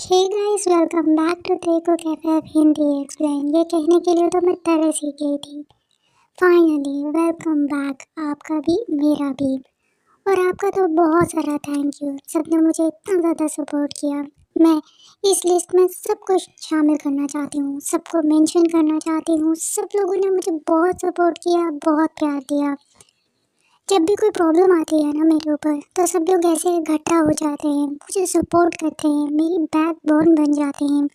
Hey guys, welcome back to देखो cafe Hindi explain. ये कहने के लिए तो मैं तरस ही गई थी। फाइनली वेलकम बैक, आपका भी मेरा भी। और आपका तो बहुत सारा थैंक यू, सबने मुझे इतना ज़्यादा सपोर्ट किया। मैं इस लिस्ट में सब कुछ शामिल करना चाहती हूँ, सबको मेंशन करना चाहती हूँ। सब लोगों ने मुझे बहुत सपोर्ट किया, बहुत प्यार दिया। जब भी कोई प्रॉब्लम आती है ना मेरे ऊपर, तो सब लोग ऐसे इकट्ठा हो जाते हैं, मुझे सपोर्ट करते हैं, मेरी बैकबोन बन जाते हैं।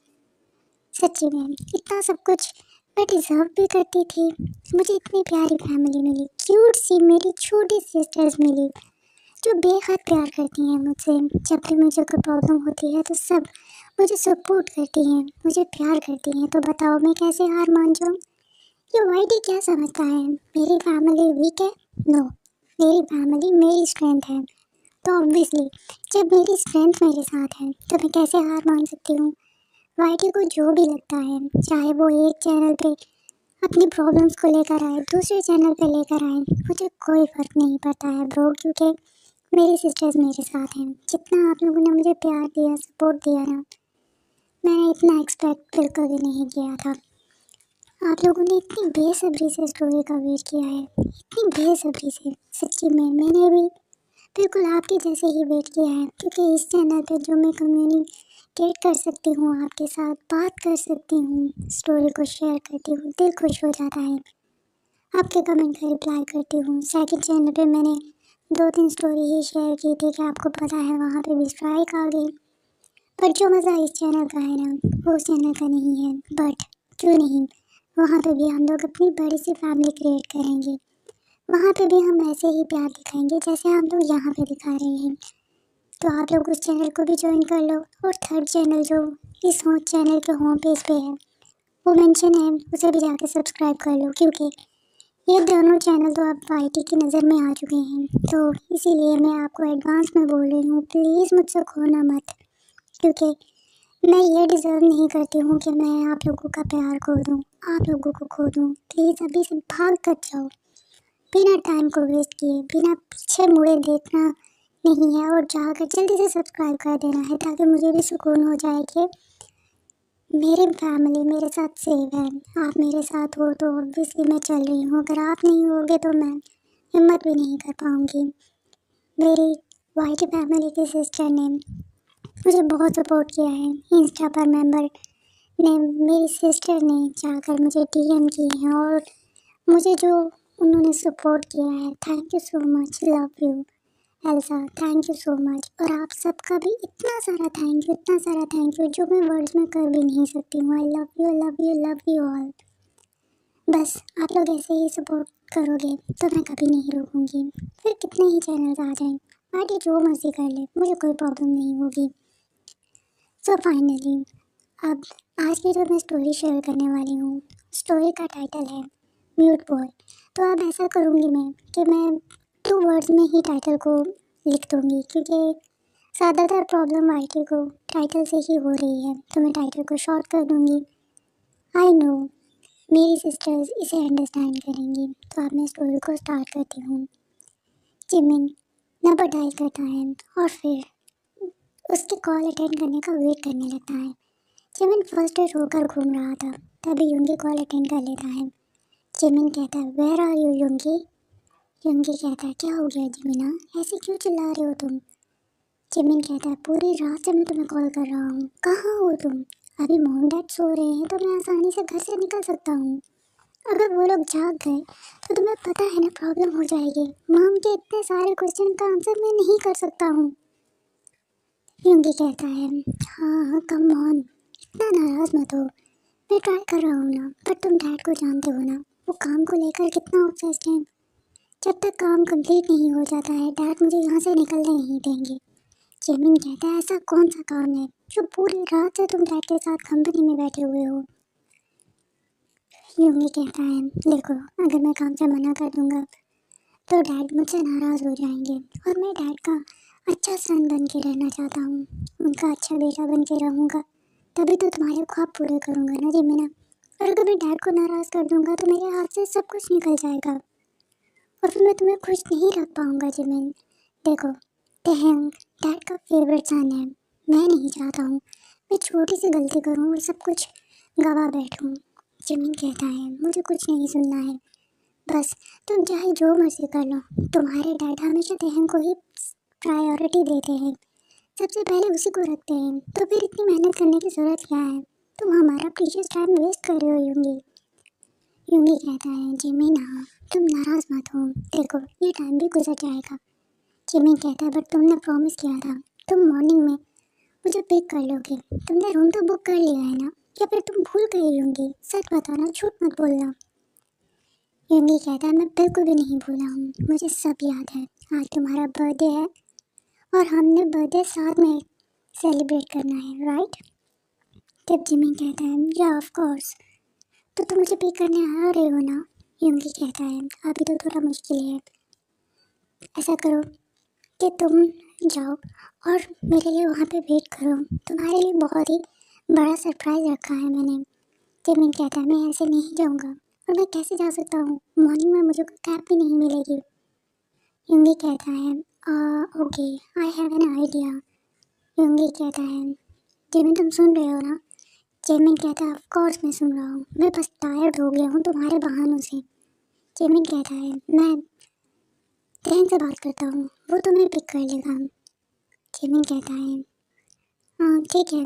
सच्ची में इतना सब कुछ मैं डिज़र्व भी करती थी। मुझे इतनी प्यारी फैमिली मिली, क्यूट सी मेरी छोटी सिस्टर्स मिली, जो बेहद प्यार करती हैं मुझसे। जब भी मुझे कोई प्रॉब्लम होती है तो सब मुझे सपोर्ट करती हैं, मुझे प्यार करती हैं। तो बताओ मैं कैसे हार मान जाऊँ? ये वाइडी क्या समझता है मेरी फैमिली वीक है? नो, मेरी फैमिली मेरी स्ट्रेंथ है। तो ऑब्वियसली जब मेरी स्ट्रेंथ मेरे साथ है तो मैं कैसे हार मान सकती हूँ? वाइटी को जो भी लगता है, चाहे वो एक चैनल पे अपनी प्रॉब्लम्स को लेकर आए, दूसरे चैनल पे लेकर आए, मुझे कोई फ़र्क नहीं पड़ता है ब्रो, क्योंकि मेरी सिस्टर्स मेरे साथ हैं। जितना आप लोगों ने मुझे प्यार दिया, सपोर्ट दिया ना, मैंने इतना एक्सपेक्ट बिल्कुल भी नहीं किया था। आप लोगों ने इतनी बेसब्री से स्टोरी का वेट किया है, इतनी बेसब्री से। सच्ची में मैंने भी बिल्कुल आपके जैसे ही वेट किया है, क्योंकि इस चैनल पे जो मैं कम्युनिकेट कर सकती हूँ, आपके साथ बात कर सकती हूँ, स्टोरी को शेयर करती हूँ, दिल खुश हो जाता है। आपके कमेंट का रिप्लाई करती हूँ। सेकंड चैनल पे मैंने 2-3 स्टोरी ही शेयर की थी कि आपको पता है वहाँ पे भी स्ट्राइक आ गई। पर जो मज़ा इस चैनल का है ना, वो उस चैनल का नहीं है। बट क्यों नहीं, वहाँ पे भी हम लोग अपनी बड़ी सी फैमिली क्रिएट करेंगे। वहाँ पे भी हम ऐसे ही प्यार दिखाएंगे जैसे हम लोग यहाँ पे दिखा रहे हैं। तो आप लोग उस चैनल को भी ज्वाइन कर लो। और थर्ड चैनल जो इस चैनल के होम पेज पे है, वो मेंशन है, उसे भी जाके सब्सक्राइब कर लो, क्योंकि ये दोनों चैनल तो अब वाईटी की नज़र में आ चुके हैं। तो इसीलिए मैं आपको एडवांस में बोल रही हूँ, प्लीज़ मुझसे खोना मत, क्योंकि मैं ये डिज़र्व नहीं करती हूँ कि मैं आप लोगों का प्यार खो दूँ, आप लोगों को खो दूँ। प्लीज़ अभी से भाग कर जाओ, बिना टाइम को वेस्ट किए, बिना पीछे मुड़े देखना नहीं है, और जाकर जल्दी से सब्सक्राइब कर देना है, ताकि मुझे भी सुकून हो जाए कि मेरी फैमिली मेरे साथ सेफ है। आप मेरे साथ हो तो ऑब्वियसली मैं चल रही हूँ, अगर आप नहीं होगे तो मैं हिम्मत भी नहीं कर पाऊँगी। मेरी वाइटी फैमिली की सिस्टर ने मुझे बहुत सपोर्ट किया है। इंस्टा पर मेंबर ने, मेरी सिस्टर ने जाकर मुझे डीएम की है, और मुझे जो उन्होंने सपोर्ट किया है, thank you so much, love you Elsa, thank you so much. और आप सबका भी इतना सारा थैंक यू, इतना सारा थैंक यू, जो मैं वर्ड्स में कर भी नहीं सकती हूँ। आई love you, love you, love you all. बस आप लोग ऐसे ही सपोर्ट करोगे तो मैं कभी नहीं रुकूंगी, फिर कितने ही चैनल्स आ जाएं, पार्टी जो मर्जी कर ले, मुझे कोई प्रॉब्लम नहीं होगी। सो फाइनली अब आज की जो मैं स्टोरी शेयर करने वाली हूँ, स्टोरी का टाइटल है म्यूट बॉय। तो अब ऐसा करूँगी मैं कि मैं 2 वर्ड्स में ही टाइटल को लिख दूँगी, क्योंकि ज़्यादातर प्रॉब्लम आईटी को टाइटल से ही हो रही है, तो मैं टाइटल को शॉर्ट कर दूँगी। आई नो मेरी सिस्टर्स इसे अंडरस्टैंड करेंगी। तो अब मैं स्टोरी को स्टार्ट करती हूँ। जिमिन नंबर डायल करता है और फिर उसकी कॉल अटेंड करने का वेट करने लगता है। जिमिन फर्स्ट्रेट होकर घूम रहा था, तभी युंगी कॉल अटेंड कर लेता है। जिमिन कहता है, वेयर आर यू युंगी? युंगी कहता है, क्या हो गया जिमिना, ऐसे क्यों चिल्ला रहे हो तुम? जिमिन कहता है, पूरी रात से मैं तुम्हें कॉल कर रहा हूँ, कहाँ हो तुम? अभी मॉम डैड सो रहे हैं तो मैं आसानी से घर से निकल सकता हूँ। अगर वो लोग जाग गए तो तुम्हें पता है ना, प्रॉब्लम हो जाएगी। मॉम के इतने सारे क्वेश्चन का आंसर मैं नहीं कर सकता हूँ। युंगी कहता है, हाँ हाँ कम ऑन, इतना नाराज़ मत हो, मैं ट्राई कर रहा हूँ ना। पर तुम डैड को जानते हो ना, वो काम को लेकर कितना ऑब्सेस्ड है। जब तक काम कंप्लीट नहीं हो जाता है, डैड मुझे यहाँ से निकलने नहीं देंगे। जिमिन कहता है, ऐसा कौन सा काम है जो पूरी रात से तुम डैड के साथ कंपनी में बैठे हुए हो? युंगी कहता है, देखो अगर मैं काम से मना कर दूंगा तो डैड मुझसे नाराज़ हो जाएंगे, और मैं डैड का अच्छा सन बन के रहना चाहता हूँ, उनका अच्छा बेटा बन के रहूँगा, तभी तो तुम्हारे ख्वाब पूरे करूँगा ना जिमिना। और अगर मैं डैड को नाराज़ कर दूँगा तो मेरे हाथ से सब कुछ निकल जाएगा, और फिर मैं तुम्हें खुश नहीं रख पाऊँगा जिमिन। देखो, तेहंग डैड का फेवरेट सन है, मैं नहीं चाहता हूँ मैं छोटी सी गलती करूँ और सब कुछ गवा बैठूँ। जिमिन कहता है मुझे कुछ नहीं सुनना है, बस तुम चाहे जो मर्जी कर लो। तुम्हारे डैड हमेशा तहम को ही प्रायोरिटी देते हैं, सबसे पहले उसी को रखते हैं, तो फिर इतनी मेहनत करने की ज़रूरत क्या है? तुम हमारा प्रीशियस टाइम वेस्ट कर रहे हो यूंगी। यूंगी कहता है जिमिन हाँ, तुम नाराज़ मत हो, देखो ये टाइम भी गुजर जाएगा। जिमिन कहता है बट तुमने प्रॉमिस किया था, तुम मॉर्निंग में मुझे पिक कर लोगे। तुमने रूम तो बुक कर लिया है ना, या फिर तुम भूल गए यूंगी? सच बताना, झूठ मत बोलना। यूंगी कहता है मैं बिल्कुल भी नहीं भूला हूँ, मुझे सब याद है। आज तुम्हारा बर्थडे है और हमने बर्थडे साथ में सेलिब्रेट करना है, राइट? तब जिमिन कहता है या ऑफ कोर्स, तो तुम मुझे पिक करने आ रहे हो ना? यूंगी कहता है अभी तो थोड़ा मुश्किल है, ऐसा करो कि तुम जाओ और मेरे लिए वहाँ पे वेट करो, तुम्हारे लिए बहुत ही बड़ा सरप्राइज़ रखा है मैंने। जिमिन कहता है मैं ऐसे नहीं जाऊँगा, और मैं कैसे जा सकता हूँ? मॉर्निंग में मुझे कोई कैब भी नहीं मिलेगी। यूंगी कहता है okay, I have an idea. Yoongi कहता है जिमिन तुम सुन रहे हो ना? जिमिन कहता है ऑफ कोर्स मैं सुन रहा हूँ, मैं बस टायर्ड हो गया हूँ तुम्हारे बहानों से। जिमिन कहता है मैं ट्रेन से बात करता हूँ, वो तुम्हें पिक कर लेगा। जिमिन कहता है हाँ ठीक है,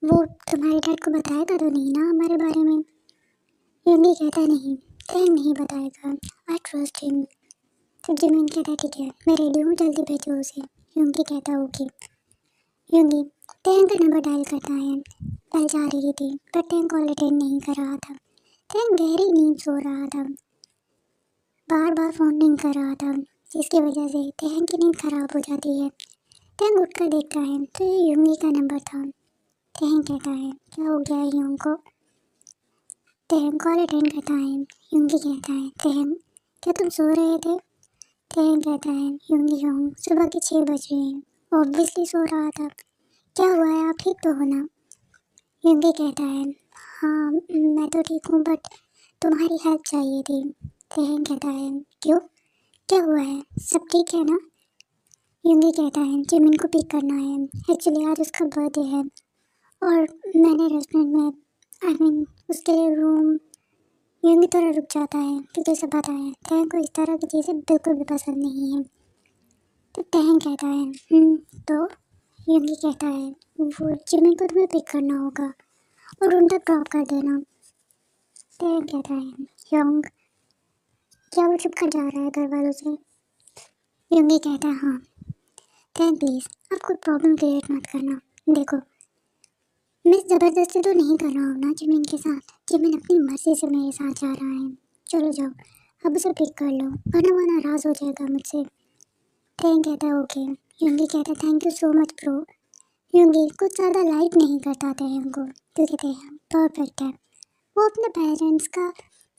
वो तुम्हारे डैड को बताएगा तो नहीं ना हमारे बारे में? यूंगी कहता है नहीं, ट्रेन नहीं बताएगा, आई ट्रस्ट हिम। तो जिमिन कहता है ठीक है, मैं रेडी हूँ, जल्दी भेजो उसे। यूंगी कहता है ओके। यूंगी टैंक का नंबर डायल करता है। बेल जा रही थी पर टैंक कॉल अटेंड नहीं कर रहा था। टैंक गहरी नींद सो रहा था, बार बार फोन रिंग कर रहा था, जिसकी वजह से टैंक की नींद खराब हो जाती है। टैंक उठकर देखता है तो ये यूंगी का नंबर था। टैंक कहता है क्या हो गया है यूंग को? टैंक कॉल अटेंड करता है। यूंगी कहता है टैंक क्या तुम सो रहे थे? टैंक कहता है यूंगी हाँ, सुबह के 6 बज रहे हैं, ऑब्वियसली सो रहा था। क्या हुआ है, आप ठीक तो हो ना? यूंगी कहता है हाँ मैं तो ठीक हूँ, बट तुम्हारी हेल्प चाहिए थी। टैंक कहता है क्यों, क्या हुआ है, सब ठीक है ना? यूंगी कहता है जिमिन को पिक करना है, एक्चुअली आज उसका बर्थडे है और मैंने रेस्टोरेंट में उसके लिए रूम। यूंगी थोड़ा रुक जाता है क्योंकि उसे पता है टैंक को इस तरह की चीज़ें बिल्कुल भी पसंद नहीं है। तो टैंक कहता है तो? यूंगी कहता है वो जिमिन को तुम्हें पिक करना होगा और उन तक ड्रॉप कर देना। टैंक कहता है यंग क्या वो छुप कर जा रहा है घर वालों से? यूंगी कहता है हाँ। टैंक प्लीज़ आप कोई प्रॉब्लम क्रिएट मत करना, देखो मैं ज़बरदस्ती तो नहीं कर रहा हूँ ना जिमिन के साथ, जिमिन अपनी मर्जी से मेरे साथ जा रहा है। चलो जाओ अब उसे पिक कर लो, वरना वो नाराज़ हो जाएगा मुझसे। टैंक कहता है ओके। यूंगी कहता है thank you so much bro. Yoongi कुछ ज़्यादा लाइक नहीं करता टैंक को, क्योंकि टैंक परफेक्ट है, वो अपने पेरेंट्स का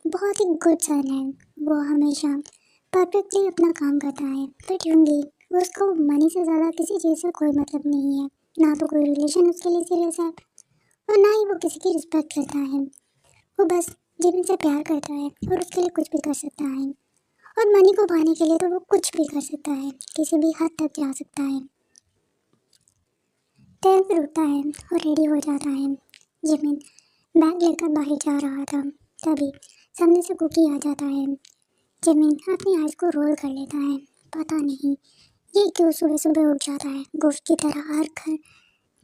बहुत ही गुड सन है, वो हमेशा परफेक्टली अपना काम करता है। बट यूंगी उसको मनी से ज़्यादा किसी चीज़ से कोई मतलब नहीं है, ना तो कोई रिलेशन उसके लिए सीरियस है और ना ही वो किसी की रिस्पेक्ट करता है। वो बस जिमिन से प्यार करता है और उसके लिए कुछ भी कर सकता है, और मनी को पाने के लिए तो वो कुछ भी कर सकता है, किसी भी हद तक जा सकता है। टैंक फिर उठता है और रेडी हो जाता है। जिमिन बैग लेकर बाहर जा रहा था, तभी सामने से कुकी आ जाता है। जिमिन अपनी आइज़ को रोल कर लेता है, पता नहीं ये क्यों सुबह सुबह उठ जाता है, गोश्त की तरह हर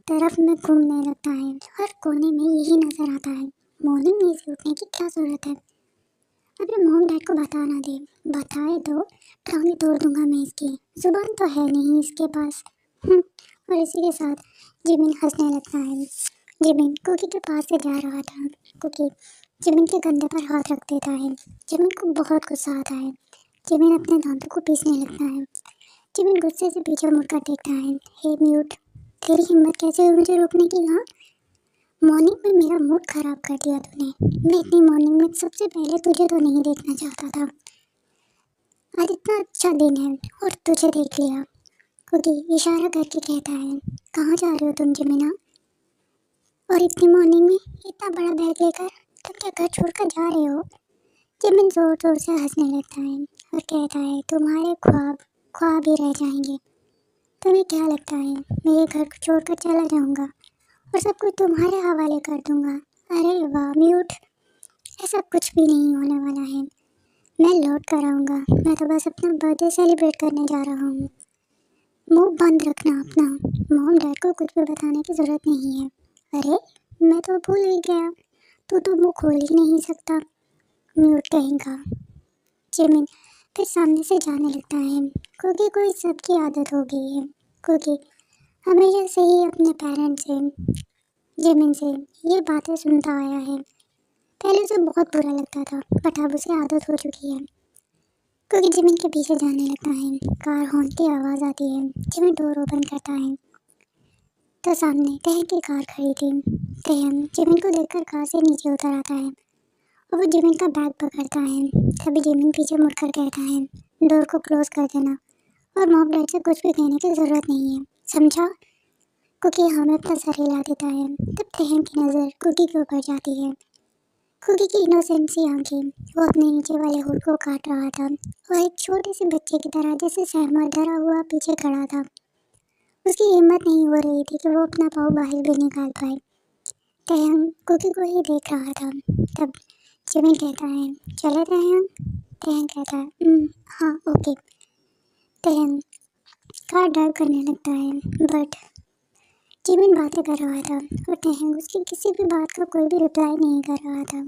तरफ में घूमने लगता है, हर कोने में यही नजर आता है। मॉर्निंग में इसे उठने की क्या ज़रूरत है? अपने मॉम डैड को बता ना दे, बताए तो टांगे तोड़ दूंगा मैं इसकी, जुबान तो है नहीं इसके पास। और इसी के साथ जिमिन हंसने लगता है। जिमिन कुकी के पास से जा रहा था। कुकी जिमिन के कंधे पर हाथ रख देता है। जिमिन को बहुत गुस्सा आता है। जिमिन अपने दांतों को पीसने लगता है। जिमिन गुस्से से पीछे मुड़कर देखता है। हे म्यूट, तेरी हिम्मत कैसे हुई मुझे रोकने की? हाँ, मॉर्निंग में मेरा मूड खराब कर दिया तूने। मैं इतनी मॉर्निंग में सबसे पहले तुझे तो नहीं देखना चाहता था, आज इतना अच्छा दिन है और तुझे देख लिया। क्योंकि इशारा करके कहता है कहाँ जा रहे हो तुम जिमिना, और इतनी मॉर्निंग में इतना बड़ा बैग लेकर तुम क्या घर छोड़कर जा रहे हो? जिमिन जोर जोर से हंसने लगता है और कहता है तुम्हारे ख्वाब ख्वाब ही रह जाएंगे। तुम्हें क्या लगता है मैं ये घर को छोड़कर चला जाऊंगा और सब कुछ तुम्हारे हवाले कर दूंगा। अरे वाह म्यूट, ऐसा कुछ भी नहीं होने वाला है। मैं लौट कर आऊँगा, मैं तो बस अपना बर्थडे सेलिब्रेट करने जा रहा हूँ। मुंह बंद रखना अपना, मॉम डैड को कुछ भी बताने की ज़रूरत नहीं है। अरे मैं तो भूल ही गया, तू तो मुंह खोल ही नहीं सकता, म्यूट कहेगा। जिमिन फिर सामने से जाने लगता है, क्योंकि कोई सबकी आदत हो गई है, क्योंकि हमेशा से ही अपने पेरेंट्स से, जिमिन से ये बातें सुनता आया है। पहले उसे बहुत बुरा लगता था, बट अब उसे आदत हो चुकी है। क्योंकि जिमिन के पीछे जाने लगता है, कार हॉर्न की आवाज़ आती है। जिमिन डोर ओपन करता है तो सामने तहन की कार खड़ी थी। तहन जिमिन को देखकर कार से नीचे उतर आता है और वो जिमिन का बैग पकड़ता है। तभी जिमिन पीछे मुड़कर कहता है, डोर को क्लोज कर देना और मॉम डैड से कुछ भी कहने की ज़रूरत नहीं है, समझा? कुकी हमें अपना सर हिला देता है। तब तहन की नज़र कुकी के ऊपर जाती है। कुकी की इनोसेंट सी आंखें, वो अपने नीचे वाले होठ को काट रहा था और एक छोटे से बच्चे की तरह जैसे सहमा डरा हुआ पीछे खड़ा था। उसकी हिम्मत नहीं हो रही थी कि वो अपना पाँव बाहर भी निकाल पाए। तहन कुकी को ही देख रहा था। तब जिमिन कहता है, चले तहन? तहन कहता है, हाँ ओके। तहन कार ड्राइव करने लगता है, बट जिमिन बातें कर रहा था और तहन उसकी किसी भी बात का कोई भी रिप्लाई नहीं कर रहा था।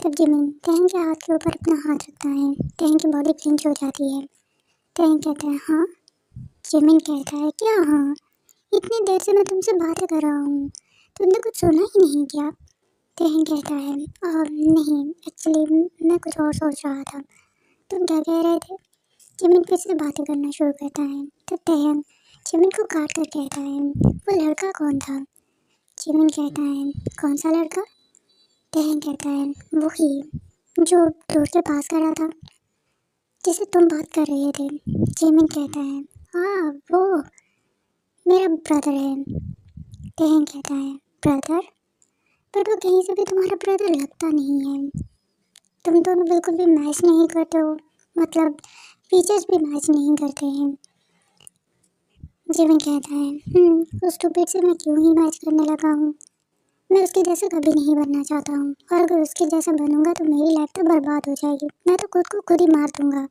तब जिमिन तहन के हाथ के ऊपर अपना हाथ रखता है। तहन की बॉडी क्लिंच हो जाती है। तहन कहता है, हाँ? जिमिन कहता है, क्या हाँ? इतनी देर से मैं तुमसे बातें कर रहा हूँ, तुमने कुछ सुना ही नहीं क्या? तहन कहता है, नहीं, एक्चुअली मैं कुछ और सोच रहा था। तुम क्या कह रहे थे? जिमिन फिर से बातें करना शुरू करता है। तब तहन जिमिन को काट कर कहता है, वो लड़का कौन था? जिमिन कहता है, कौन सा लड़का? तहन कहता है, वही जो डोर के पास खड़ा था, जिसे तुम बात कर रहे थे। जिमिन कहता है, हाँ वो मेरा ब्रदर है। तहन कहता है, ब्रदर? पर वो कहीं से भी तुम्हारा ब्रदर लगता नहीं है। तुम दोनों बिल्कुल भी मैच नहीं करते हो, मतलब फीचर्स भी मैच नहीं करते हैं। जिमिन कहता है, उस स्टूपिड से मैं क्यों ही मैच करने लगा हूँ? मैं उसके जैसा कभी नहीं बनना चाहता हूँ, और अगर उसके जैसा बनूंगा तो मेरी लाइफ तो बर्बाद हो जाएगी। मैं तो खुद को खुद ही मार दूंगा।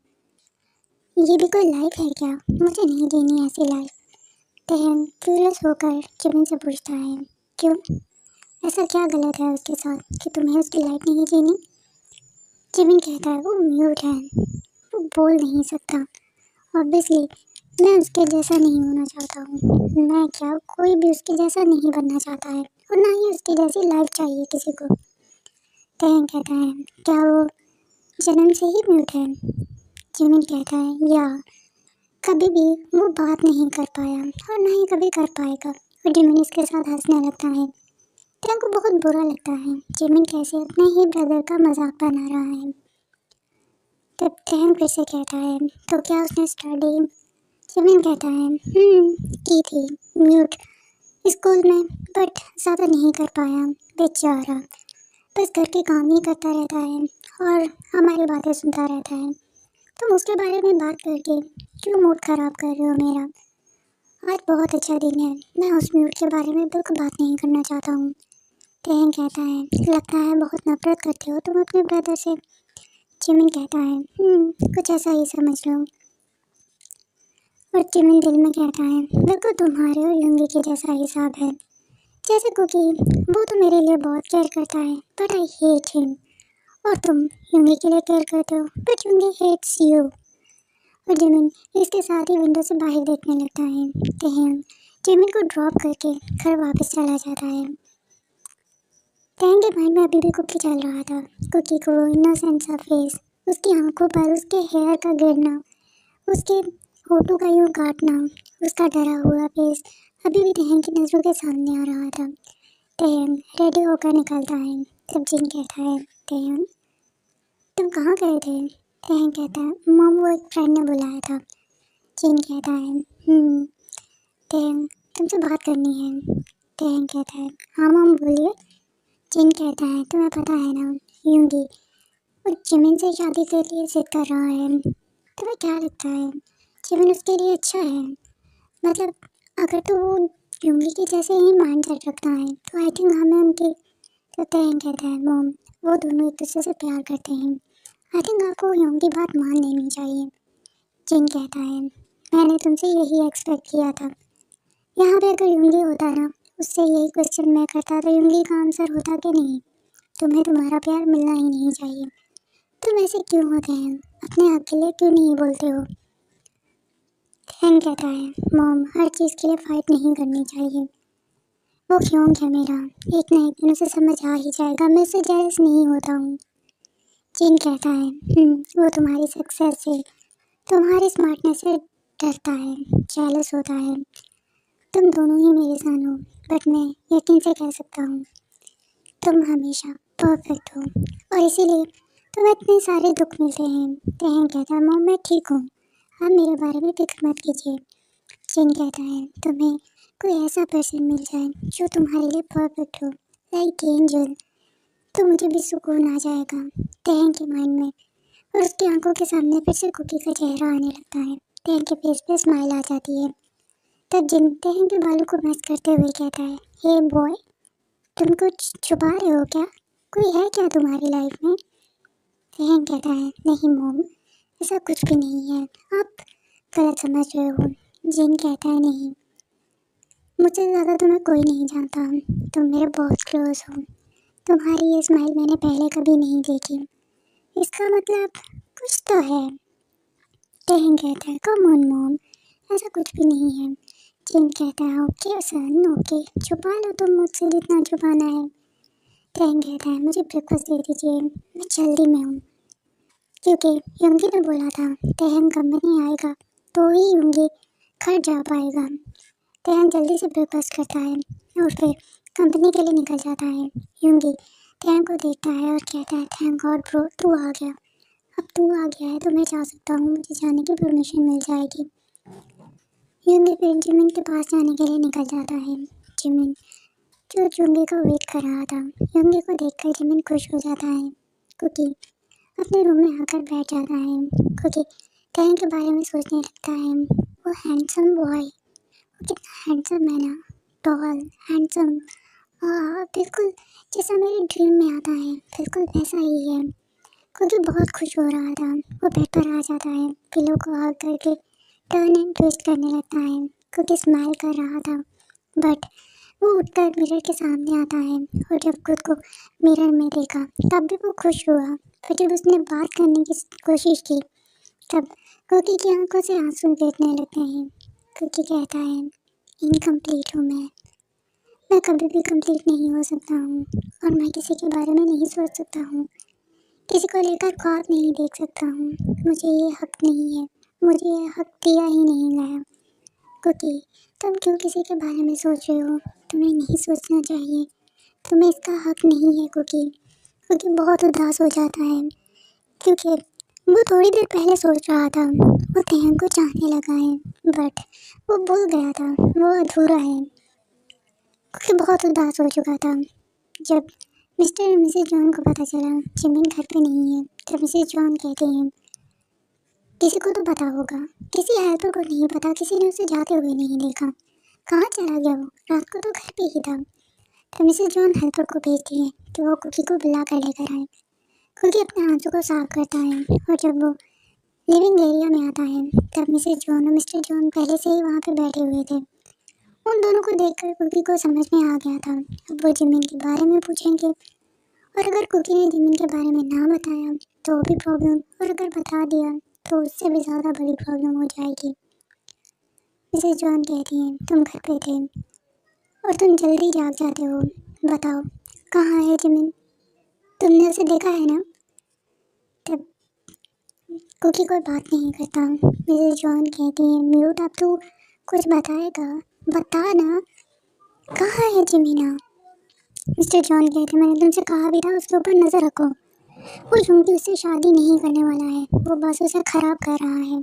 ये भी कोई लाइफ है क्या? मुझे नहीं जीनी ऐसी लाइफ। तहन क्यूरियस होकर जिमिन से पूछता है, क्यों? ऐसा क्या गलत है उसके साथ कि तुम्हें उसकी लाइफ नहीं जीनी? जिमिन कहता है, वो म्यूट है, वो बोल नहीं सकता। ऑब्वियसली मैं उसके जैसा नहीं होना चाहता हूँ। मैं क्या, कोई भी उसके जैसा नहीं बनना चाहता है, और ना ही उसकी जैसी लाइफ चाहिए किसी को। तहन कहता है, क्या वो जन्म से ही म्यूट है? जिमिन कहता है, या कभी भी वो बात नहीं कर पाया और ना ही कभी कर पाएगा। और जिमिन इसके साथ हंसने लगता है। तहन को बहुत बुरा लगता है, जिमिन कैसे अपने ही ब्रदर का मजाक बना रहा है। तब तहन फिर से कहता है, तो क्या उसने स्टडी? जिमिन कहता है, की थी, म्यूट, स्कूल में, बट ज़्यादा नहीं कर पाया, बेचारा। बस घर के काम ही करता रहता है और हमारी बातें सुनता रहता है। तुम उसके बारे में बात करके क्यों मूड ख़राब कर रहे हो मेरा? आज बहुत अच्छा दिन है, मैं उस म्यूट के बारे में बिल्कुल बात नहीं करना चाहता हूँ। तहन कहता है, लगता है बहुत नफरत करते हो तुम अपने ब्रदर से। जिमिन कहता है, कुछ ऐसा ही समझ लो। और जिमिन दिल में कहता है, बिल्कुल तुम्हारे और युंगी के जैसा हिसाब है। जैसे कुकी, वो तो मेरे लिए बहुत केयर करता है, बट आई हेट हिम। और तुम युंगी के लिए केयर करते हो, बट युंगी हेट्स यू। और जिमिन इसके साथ ही विंडो से बाहर देखने लगता है। तहन जिमिन को ड्रॉप करके घर वापस चला जाता है। तहन के माइंड में अभी भी कुकी चल रहा था। कुकी को वो इनोसेंट सा फेस, उसकी आंखों पर उसके हेयर का गिरना, उसके होठों का यूं काटना, उसका डरा हुआ फेस अभी भी तहन की नज़रों के सामने आ रहा था। तहन रेडी होकर निकलता है। तब जिन कहता है, तहन तुम कहाँ गए थे? तहन कहता है, मॉम वो एक फ्रेंड ने बुलाया था। जिन कहता है, तहन तुमसे बात करनी है। तहन कहता है, हाँ मॉम बोलिए। जिन कहता है, तुम्हें पता है ना, यूंगी वो जिमिन से शादी के लिए जिद कर रहा है। तुम्हें क्या लगता है जिमिन उसके लिए अच्छा है? मतलब अगर तो वो यूंगी के जैसे ही माइंडसेट रखता है, तो आई थिंक हमें उनके तो तहन कहता है मोम, वो दोनों एक दूसरे से प्यार करते हैं। आई थिंक आपको यूंगी की बात मान लेनी चाहिए। जिन कहता है मैंने तुमसे यही एक्सपेक्ट किया था। यहाँ पे अगर यूंगी होता ना, उससे यही क्वेश्चन मैं करता तो यूंगी का आंसर होता कि नहीं, तुम्हें तुम्हारा प्यार मिलना ही नहीं चाहिए। तुम ऐसे क्यों होते हैं, अपने हक के लिए क्यों नहीं बोलते हो। थैंक कहता है मॉम, हर चीज़ के लिए फाइट नहीं करनी चाहिए। वो क्यों है मेरा, एक ना एक दिन उसे समझ आ ही जाएगा, मैं उससे जेलस नहीं होता हूँ। जिन कहता है वो तुम्हारी सक्सेस से, तुम्हारी स्मार्टनेस से डरता है, जेलस होता है। तुम दोनों ही मेरे सन हो, बट मैं यकीन से कह सकता हूँ तुम हमेशा परफेक्ट हो, और इसीलिए तुम्हें इतने सारे दुख मिलते हैं। तहन कहता है मॉम, मैं ठीक हूँ, आप मेरे बारे में फिक्र मत कीजिए। जिन कहता है तुम्हें कोई ऐसा पर्सन मिल जाए जो तुम्हारे लिए परफेक्ट हो, लाइक एंजल, तो मुझे भी सुकून आ जाएगा। तहन के माइंड में और उसकी आंखों के सामने फिर से कुकी का चेहरा आने लगता है। तहन के फेस पे स्माइल आ जाती है। तब जिन तहन के बालों को मैस करते हुए कहता है, हे बॉय, तुम कुछ छुपा रहे हो क्या, कोई है क्या तुम्हारी लाइफ में। तहन कहता है नहीं मॉम, ऐसा कुछ भी नहीं है, आप गलत समझ रहे हो। जिन कहता है नहीं, मुझसे ज़्यादा तुम्हें कोई नहीं जानता, तुम मेरे बहुत क्लोज हो। तुम्हारी ये स्माइल मैंने पहले कभी नहीं देखी, इसका मतलब कुछ तो है। तहन कहता है कम ऑन मॉम, ऐसा कुछ भी नहीं है। जिन कहता है ओके सन ओके, छुपा लो तुम मुझसे जितना छुपाना है। तहन कहता है मुझे ब्रेकफास्ट दे दीजिए, मैं जल्दी में हूँ। क्योंकि यूंगी ने बोला था तहन कंपनी आएगा तो ही यूंगी घर जा पाएगा। तहन जल्दी से ब्रेकफास्ट करता है और फिर कंपनी के लिए निकल जाता है। यूंगी तहन को देखता है और कहता है थैंक गॉड ब्रो, तू आ गया, अब तू आ गया है तो मैं जा सकता हूँ, मुझे जाने की परमिशन मिल जाएगी। यूंगी फिर जिमिन के पास जाने के लिए निकल जाता है। जिमिन जो यूंगी का वेट कर रहा था, यूंगी को देखकर जिमिन खुश हो जाता है। क्योंकि अपने रूम में आकर बैठ जाता है। क्योंकि तहन के बारे में सोचने लगता है, वो हैंडसम बॉय, वो कितना हैंडसम है ना, टॉल हैंडसम, बिल्कुल जैसा मेरे ड्रीम में आता है, बिल्कुल वैसा ही है। क्योंकि बहुत खुश हो रहा था, वो बेड पर आ जाता है, पिलो को हग करके टर्न एंड ट्विस्ट करने लगता है। क्योंकि स्माइल कर रहा था, बट वो उठकर मिरर के सामने आता है और जब खुद को मिरर में देखा तब भी वो खुश हुआ। फिर जब उसने बात करने की कोशिश की तब कुकी की आंखों से आंसू गिरने लगते हैं। कुकी कहता है इनकम्प्लीट हूँ मैं कभी भी कंप्लीट नहीं हो सकता हूँ, और मैं किसी के बारे में नहीं सोच सकता हूँ, किसी को लेकर ख्वाब नहीं देख सकता हूँ, मुझे ये हक नहीं है, मुझे ये हक दिया ही नहीं गया। कुकी तुम क्यों किसी के बारे में सोच रहे हो, तुम्हें नहीं सोचना चाहिए, तुम्हें इसका हक नहीं है। कुकी कुकी बहुत उदास हो जाता है क्योंकि वो थोड़ी देर पहले सोच रहा था वो तहन को चाहने लगा है, बट वो भूल गया था वो अधूरा है, क्योंकि बहुत उदास हो चुका था। जब मिस्टर और मिसेस जॉन को पता चला जिमिन घर पे नहीं है, तब मिसेस जॉन कहते हैं किसी को तो पता होगा, किसी हेल्पर को नहीं पता, किसी ने उसे जाते हुए नहीं देखा, कहाँ चला गया वो, रात को तो घर पे ही था। तो मिसेस जॉन हेल्पर को भेजती है कि वो कुकी को बुला कर लेकर आए। कुकी अपने आंसू को साफ करता है और जब वो लिविंग एरिया में आता है तब मिसेस जॉन और मिस्टर जॉन पहले से ही वहाँ पे बैठे हुए थे। उन दोनों को देखकर कुकी को समझ में आ गया था अब वो जिमिन के बारे में पूछेंगे, और अगर कुकी ने जिमिन के बारे में ना बताया तो भी प्रॉब्लम, और अगर बता दिया तो उससे भी ज़्यादा बड़ी प्रॉब्लम हो जाएगी। मिसेस जॉन कहती हैं तुम घर पे थे और तुम जल्दी जाग जाते हो, बताओ कहाँ है जिमिन, तुमने उसे देखा है ना। तब कुकी कोई बात नहीं करता। मिसेस जॉन कहती है म्यूट, अब तू कुछ बताएगा, बता ना कहाँ है जिमिना। मिस्टर जॉन कहते मैंने तुमसे कहा भी था उसके ऊपर नज़र रखो, वो यूंगी उससे शादी नहीं करने वाला है, वो बस उसे ख़राब कर रहा है,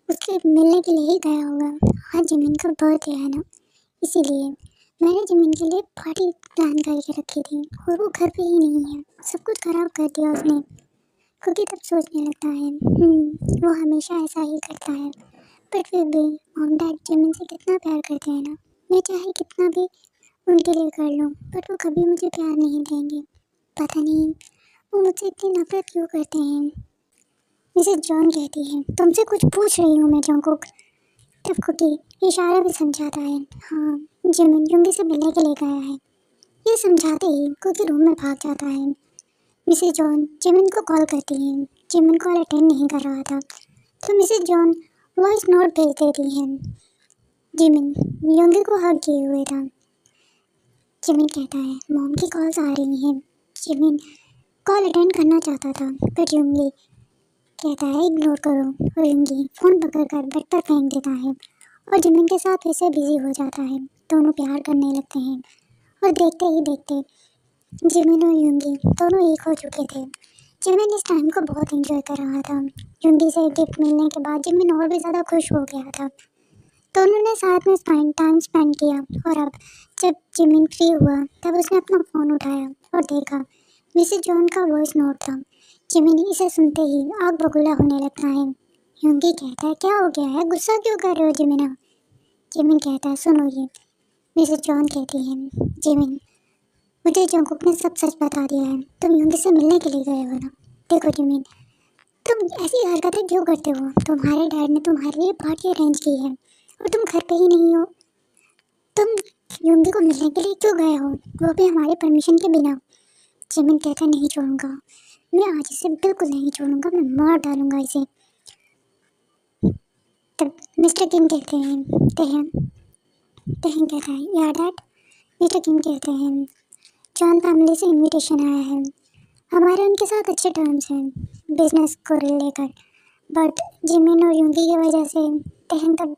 उसके मिलने के लिए ही गया होगा। आज जिमिन का बर्थडे है ना, इसीलिए मैंने जिमिन के लिए पार्टी प्लान करके रखी थी और वो घर पे ही नहीं है, सब कुछ ख़राब कर दिया उसने। क्योंकि तब सोचने लगता है वो हमेशा ऐसा ही करता है, बट फिर भी मॉम डैड जिमिन से कितना प्यार करते हैं ना, मैं चाहे कितना भी उनके लिए कर लूँ, बट वो कभी मुझे प्यार नहीं देंगे। पता नहीं वो मुझसे इतनी नफरत क्यों करते हैं। मिसेस जॉन कहती है, तुमसे कुछ पूछ रही हूँ मैं जंगकुक। तब कुकी इशारा भी समझाता है। हाँ, जिमिन युंगी से मिलने के लिए गया है। ये समझाते ही कुकी रूम में भाग जाता है। मिसेस जॉन जिमिन को कॉल करती है। जिमिन कॉल अटेंड नहीं कर रहा था, तो मिसेस जॉन वॉइस नोट भेज देती है। जिमिन युंगी को हक किए हुए था। जिमिन कहता है, मॉम की कॉल्स आ रही हैं। जिमिन कॉल अटेंड करना चाहता था, पर युंगी कहता है इग्नोर करो, और युंगी फ़ोन पकड़कर बेड पर फेंक देता है और जिमिन के साथ वैसे बिजी हो जाता है। दोनों प्यार करने लगते हैं और देखते ही देखते जिमिन और युंगी दोनों एक हो चुके थे। जिमिन इस टाइम को बहुत एंजॉय कर रहा था। युंगी से गिफ्ट मिलने के बाद जिमिन और भी ज़्यादा खुश हो गया था। दोनों ने साथ में टाइम स्पेंड किया, और अब जब जिमिन फ्री हुआ तब उसने अपना फ़ोन उठाया और देखा मिसेस जॉन का वॉइस नोट था। जिमिन इसे सुनते ही आग बबूला होने लगता है। युंगी कहता है, क्या हो गया है, गुस्सा क्यों कर रहे हो जिमिना? जिमिन कहता है, सुनो ये। मिसेस जॉन कहती है, जिमिन मुझे जंगकुक ने सब सच बता दिया है। तुम युंगी से मिलने के लिए गए हो ना? देखो जिमिन, तुम ऐसी हरकतें क्यों करते हो? तुम्हारे डैड ने तुम्हारे लिए पार्टी अरेंज की है और तुम घर पे ही नहीं हो। तुम युंगी को मिलने के लिए क्यों गए हो, वो भी हमारे परमिशन के बिना? जिमिन कहता है, नहीं छोड़ूंगा, मैं आज इसे बिल्कुल नहीं छोड़ूंगा, मैं मार डालूंगा इसे। तब मिस्टर किम कहते हैं, तहन कहता है, यार डैड। मिस्टर किम कहते हैं, जॉन फैमिली से इनविटेशन आया है, हमारे उनके साथ अच्छे टर्म्स हैं बिजनेस को लेकर, बट जिमिन और युंगी की वजह से तहन तब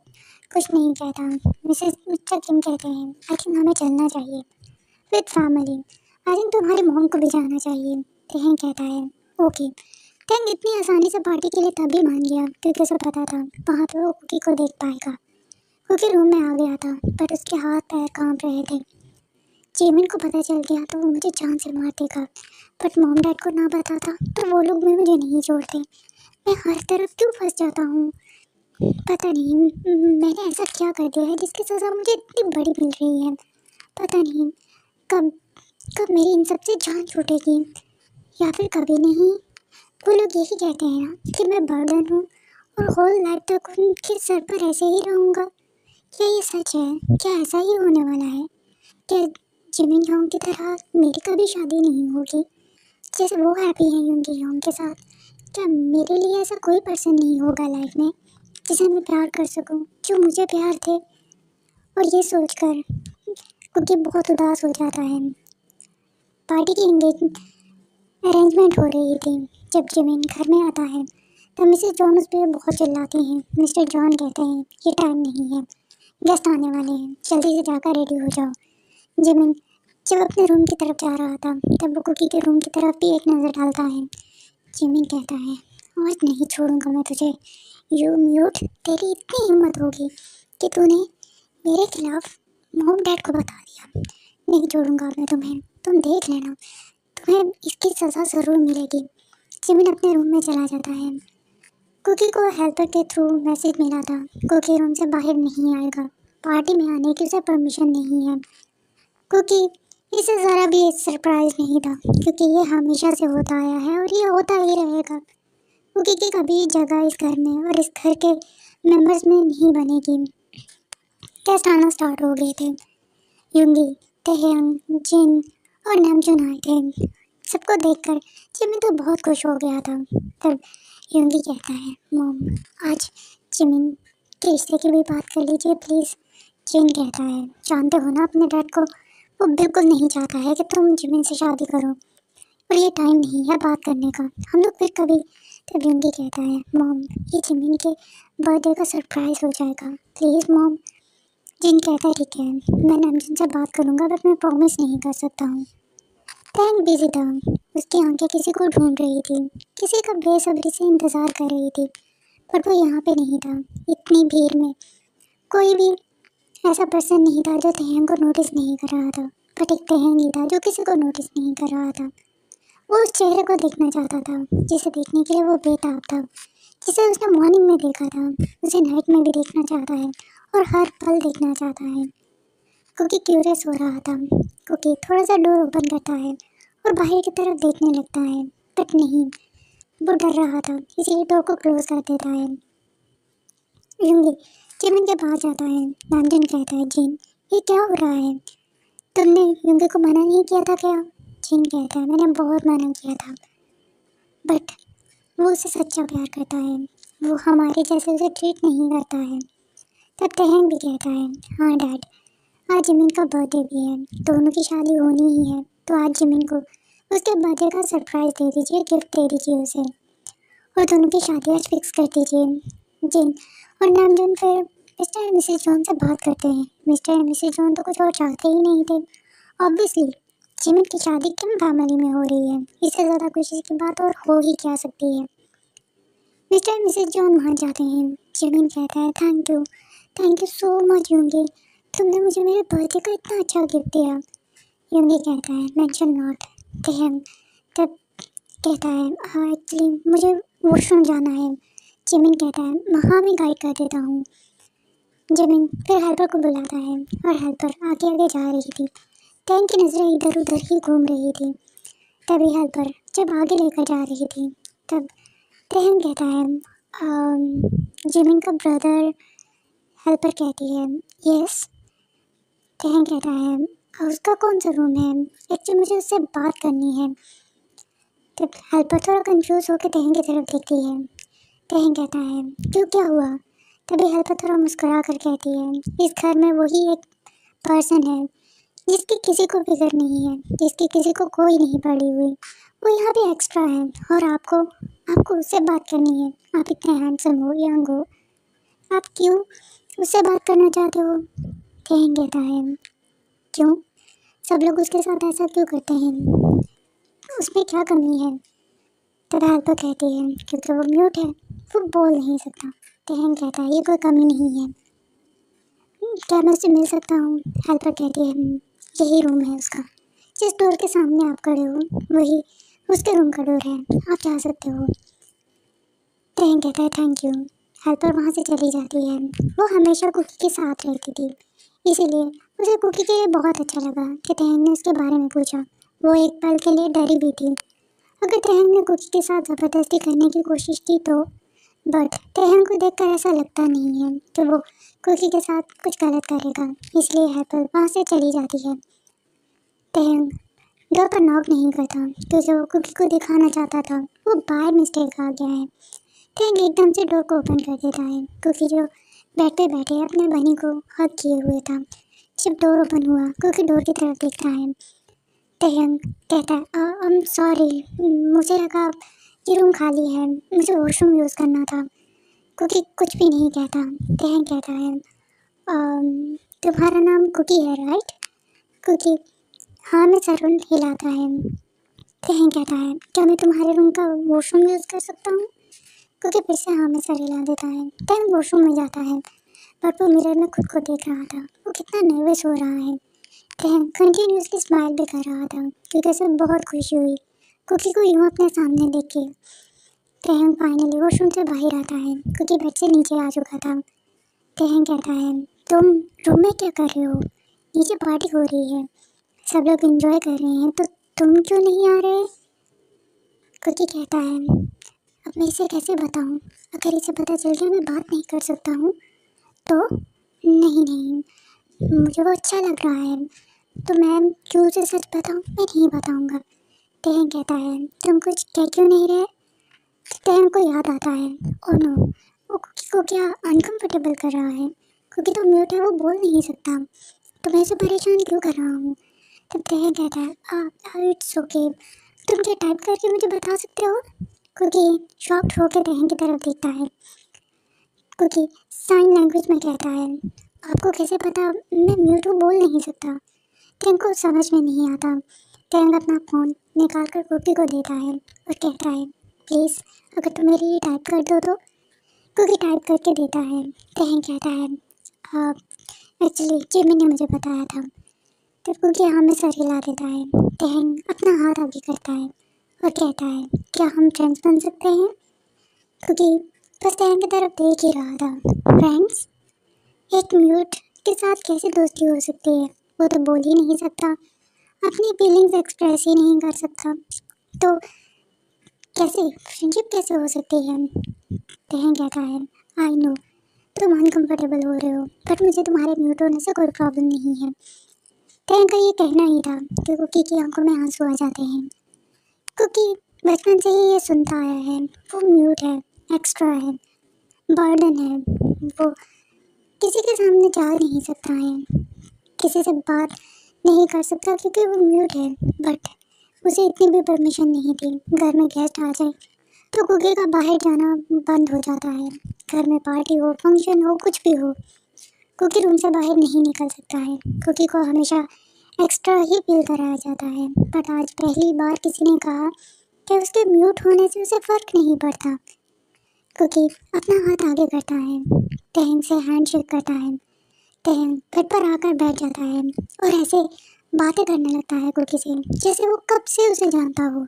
कुछ नहीं कहता। मिस्टर किम कहते हैं, आई थिंक हमें चलना चाहिए विद फैमिली। आई थिंक तुम्हारी मॉम को भी जाना चाहिए। तहन कहता है, ओके। तहन इतनी आसानी से पार्टी के लिए तभी मान गया क्योंकि उसे पता था वहाँ पे वो कुकी को देख पाएगा। कुकी रूम में आ गया था, बट उसके हाथ पैर कांप रहे थे। जिमिन को पता चल गया तो वो मुझे जान से मार देगा, बट मॉम डैड को ना बताता तो वो लोग भी मुझे नहीं छोड़ते। मैं हर तरफ क्यों फंस जाता हूँ? पता नहीं मैंने ऐसा क्या कर दिया है जिसकी सज़ा मुझे इतनी बड़ी मिल रही है। पता नहीं कब कब मेरी इन सब से जान छूटेगी, या फिर कभी नहीं। वो लोग यही कहते हैं ना कि मैं बर्डन हूँ और होल लाइफ तक उनके सर पर ऐसे ही रहूँगा। क्या ये सच है? क्या ऐसा ही होने वाला है? क्या जिमिन योंग की तरह मेरी कभी शादी नहीं होगी? जैसे वो हैप्पी हैं युंगी योंग के साथ, क्या मेरे लिए ऐसा कोई पर्सन नहीं होगा लाइफ में जिसे मैं प्यार कर सकूं, जो मुझे प्यार थे? और ये सोचकर कुकी बहुत उदास हो जाता है। पार्टी की अरेंजमेंट हो रही थी। जब जिमिन घर में आता है तब मिसेस जॉन उस पर बहुत चिल्लाती हैं। मिस्टर जॉन कहते हैं, ये टाइम नहीं है, गेस्ट आने वाले हैं, जल्दी से जाकर रेडी हो जाओ। जिमिन जब अपने रूम की तरफ जा रहा था तब वो कुकी के रूम की तरफ भी एक नज़र डालता है। जिमिन कहता है, आज नहीं छोड़ूंगा मैं तुझे। यू म्यूट, तेरी इतनी हिम्मत होगी कि तूने मेरे खिलाफ मॉम डैड को बता दिया। नहीं छोड़ूंगा मैं तुम्हें, तुम देख लेना, तुम्हें इसकी सज़ा ज़रूर मिलेगी। जिमिन अपने रूम में चला जाता है। कुकी को हेल्पर के थ्रू मैसेज मिला था, कुकी रूम से बाहर नहीं आएगा, पार्टी में आने की उसे परमिशन नहीं है। कुकी इसे ज़रा भी सरप्राइज नहीं था क्योंकि ये हमेशा से होता आया है और ये होता ही रहेगा। कुकी की कभी जगह इस घर में और इस घर के मेंबर्स में नहीं बनेगी। गेस्ट आना स्टार्ट हो गए थे। युंगी, तहयंग, जिन और नामजून आए थे। सबको देखकर जिमिन तो बहुत खुश हो गया था। तब युंगी कहता है, मॉम आज जिमिन के रिश्ते की भी बात कर लीजिए प्लीज़। जिन कहता है, जानते हो ना अपने डैड को, वो बिल्कुल नहीं चाहता है कि तुम जिमिन से शादी करो और ये टाइम नहीं है बात करने का, हम लोग फिर कभी। तब युंगी कहता है, मॉम ये जिमिन के बर्थडे का सरप्राइज़ हो जाएगा, प्लीज़ मॉम। जिन कहता है, ठीक है मैं नामजिन से बात करूँगा, बट मैं प्रॉमिस नहीं कर सकता हूँ। टैंक बिजी था, उसकी आंखें किसी को ढूंढ रही थी, किसी का बेसब्री से इंतज़ार कर रही थी, पर वो यहाँ पे नहीं था। इतनी भीड़ में कोई भी ऐसा पर्सन नहीं था जो तहंग को नोटिस नहीं कर रहा था, बट एक तहंग ही था जो किसी को नोटिस नहीं कर रहा था। वो उस चेहरे को देखना चाहता था जिसे देखने के लिए वो बेताब था, जिसे उसने मॉर्निंग में देखा था, उसे नाइट में भी देखना चाहता है और हर पल देखना चाहता है। कुकी क्यूरियस हो रहा था। कुकी थोड़ा सा डोर ओपन करता है और बाहर की तरफ देखने लगता है, बट नहीं, वो डर रहा था, इसीलिए डोर को क्लोज कर देता है। यूंगी जिमिन के पास जाता है। नामजन कहता है, जिन ये क्या हो रहा है, तुमने यूंगी को मना नहीं किया था क्या? जिन कहता है, मैंने बहुत मना किया था, बट वो उसे सच्चा प्यार करता है, वो हमारे जैसे उसे ट्रीट नहीं करता है। तब तहंग भी कहता है, हाँ डैड, आज जिमिन का बर्थडे भी है, दोनों की शादी होनी ही है, तो आज जिमिन को उसके बर्थडे का सरप्राइज दे दीजिए, गिफ्ट दे दीजिए उसे, और दोनों की शादी आज फिक्स कर दीजिए। जिन और नामजन फिर मिस्टर एंड मिसेस जॉन से बात करते हैं। मिस्टर एंड मिसेस जॉन तो कुछ और चाहते ही नहीं थे। ऑब्वियसली जिमिन की शादी किम फैमिली में हो रही है, इससे ज़्यादा खुशी की बात और हो ही क्या सकती है। मिस्टर एंड मिसेस जॉन वहाँ जाते हैं। जिमिन कहता है, थैंक यू सो मच यूंगी, तुमने मुझे मेरे बर्थडे का इतना अच्छा गिफ्ट दिया। यूंगी कहता है, मेंशन नॉट। तहम तब कहता है, हाँ एक्चुअली मुझे वॉशरूम जाना है। जिमिन कहता है, वहाँ मैं गाइड कर देता हूँ। जिमिन फिर हेल्पर को बुलाता है और हेल्पर आगे आगे जा रही थी। टैंग की नज़रें इधर उधर ही घूम रही थी। तभी हेल्पर जब आगे लेकर जा रही थी, तब तहम कहता है, जिमिन का ब्रदर। हेल्पर कहती है, यस। तहम कहता है, उसका कौन सा रूम है, एक्चुअली मुझे उससे बात करनी है। तब हेल्पर थोड़ा कंफ्यूज होकर तहम की तरफ देखती है। तहम कहता है, क्यों, क्या हुआ? तभी हेल्पर थोड़ा मुस्कुरा कर कहती है, इस घर में वही एक पर्सन है जिसकी किसी को फिक्र नहीं है, जिसकी किसी को कोई नहीं पड़ी हुई, वो यहाँ पे एक्स्ट्रा है, और आपको उससे बात करनी है। आप इतने हैंडसम हो, यंग हो, आप क्यों उससे बात करना चाहते हो? तहम कहता है, क्यों, सब लोग उसके साथ ऐसा क्यों करते हैं, उसमें क्या कमी है? तब हेल्पर कहती है, क्योंकि वो म्यूट है, वो बोल नहीं सकता। तहम कहता है, ये कोई कमी नहीं है, क्या मैं उससे मिल सकता हूँ? हेल्पर कहती है, यही रूम है उसका, जिस डोर के सामने आप खड़े हो वही उसके रूम का डोर है, आप जा सकते हो। तहम कहता है, थैंक यू। हेल्पर वहाँ से चली जाती है। वो हमेशा कुकी के साथ रहती थी, इसीलिए उसे कुकी के लिए बहुत अच्छा लगा कि तहम ने उसके बारे में पूछा। वो एक पल के लिए डरी भी थी, अगर तहम ने कुकी के साथ ज़बरदस्ती करने की कोशिश की तो, बट तहम को देखकर ऐसा लगता नहीं है कि वो कुकी के साथ कुछ गलत करेगा, इसलिए हेल्पर वहाँ से चली जाती है। तहम डोर पर नॉक नहीं करता क्योंकि वो कुकी को दिखाना चाहता था वो बाय मिस्टेक आ गया है। तहम एकदम से डोर को ओपन कर देता है। कुकी जो बेड पे बैठे अपने बनी को हग किए हुए था, जब डोर ओपन हुआ कुकी डोर की तरफ देखता है। तहम कहता है, आई एम सॉरी, मुझे लगा ये रूम खाली है, मुझे वॉशरूम यूज़ करना था। कुकी कुछ भी नहीं कहता। तहम कहता है, तुम्हारा नाम कुकी है राइट? कुकी हाँ में सर हिलाता है। तहम कहता है, क्या मैं तुम्हारे रूम का वॉशरूम यूज़ कर सकता हूँ? कुकी फिर से हाँ में सर हिला देता है। तहम वॉशरूम में जाता है, बट वो मिरर में खुद को देख रहा था, वो कितना नर्वस हो रहा है। तहम कंटिन्यूसली स्माइल भी कर रहा था क्योंकि उसे बहुत खुशी हुई कुकी को यूँ अपने सामने देख के। तहम फाइनली वॉशरूम से बाहर आता है, कुकी बेड से नीचे आ चुका था। तहम कहता है, तुम रूम में क्या कर रहे हो? नीचे पार्टी हो रही है, सब लोग एंजॉय कर रहे हैं, तो तुम क्यों नहीं आ रहे? कुकी कहता है, अब मैं इसे कैसे बताऊं? अगर इसे पता चल गया मैं बात नहीं कर सकता हूँ तो? नहीं, मुझे वो अच्छा लग रहा है, तो मैं क्यों उसे सच बताऊं? मैं नहीं बताऊंगा। तहम कहता है, तुम कुछ कह क्यों नहीं रहे? तहम को याद आता है, ओह नो, वो कुकी को क्या अनकंफर्टेबल कर रहा है? कुकी तो म्यूट है, वो बोल नहीं सकता, तो मैं इसे परेशान क्यों कर रहा हूँ? तब तहम कहता है, इट्स ओके, तुम क्या टाइप करके मुझे बता सकते हो? कुकी शॉक्ड होकर तहम की तरफ देखता है। कुकी साइन लैंग्वेज में कहता है, आपको कैसे पता मैं म्यूट हूँ, बोल नहीं सकता? तहम को समझ में नहीं आता। तहम अपना फ़ोन निकाल कर कुकी को देता है और कहता है, प्लीज़ अगर तुम मेरे लिए टाइप कर दो तो। कुकी टाइप करके देता है। तहम कहता है, एक्चुअली जिमिन ने मुझे बताया था। तब कुकी हाँ में सर हिला देता है। तहम अपना हाथ आगे करता है और कहता है, क्या हम फ्रेंड्स बन सकते हैं? कुकी बस तहम की तरफ देख ही रहा था। फ्रेंड्स? एक म्यूट के साथ कैसे दोस्ती हो सकती है? वो तो बोल ही नहीं सकता, अपनी फीलिंग्स एक्सप्रेस ही नहीं कर सकता, तो कैसे फ्रेंडशिप कैसे हो सकती है। तहन कहता है, आई नो तुम अनकंफर्टेबल हो रहे हो, बट मुझे तुम्हारे म्यूट होने से कोई प्रॉब्लम नहीं है। तहन का ये कहना ही था कि कुकी की आंखों में आंसू आ जाते हैं। कुकी बचपन से ही ये सुनता आया है, वो म्यूट है, एक्स्ट्रा है, बर्डन है, वो किसी के सामने जा नहीं सकता है, किसी से बात नहीं कर सकता क्योंकि वो म्यूट है। बट उसे इतनी भी परमिशन नहीं थी, घर में गेस्ट आ जाए तो कुकी का बाहर जाना बंद हो जाता है। घर में पार्टी हो, फंक्शन हो, कुछ भी हो, कुकी रूम से बाहर नहीं निकल सकता है। कुकी को हमेशा एक्स्ट्रा ही फील कराया जाता है। बट आज पहली बार किसी ने कहा कि उसके म्यूट होने से उसे फ़र्क नहीं पड़ता। कुकी अपना हाथ आगे करता है, तहन से हैंडशेक करता है, तहन बेड पर आकर बैठ जाता है और ऐसे बातें करने लगता है कुकी से जैसे वो कब से उसे जानता हो।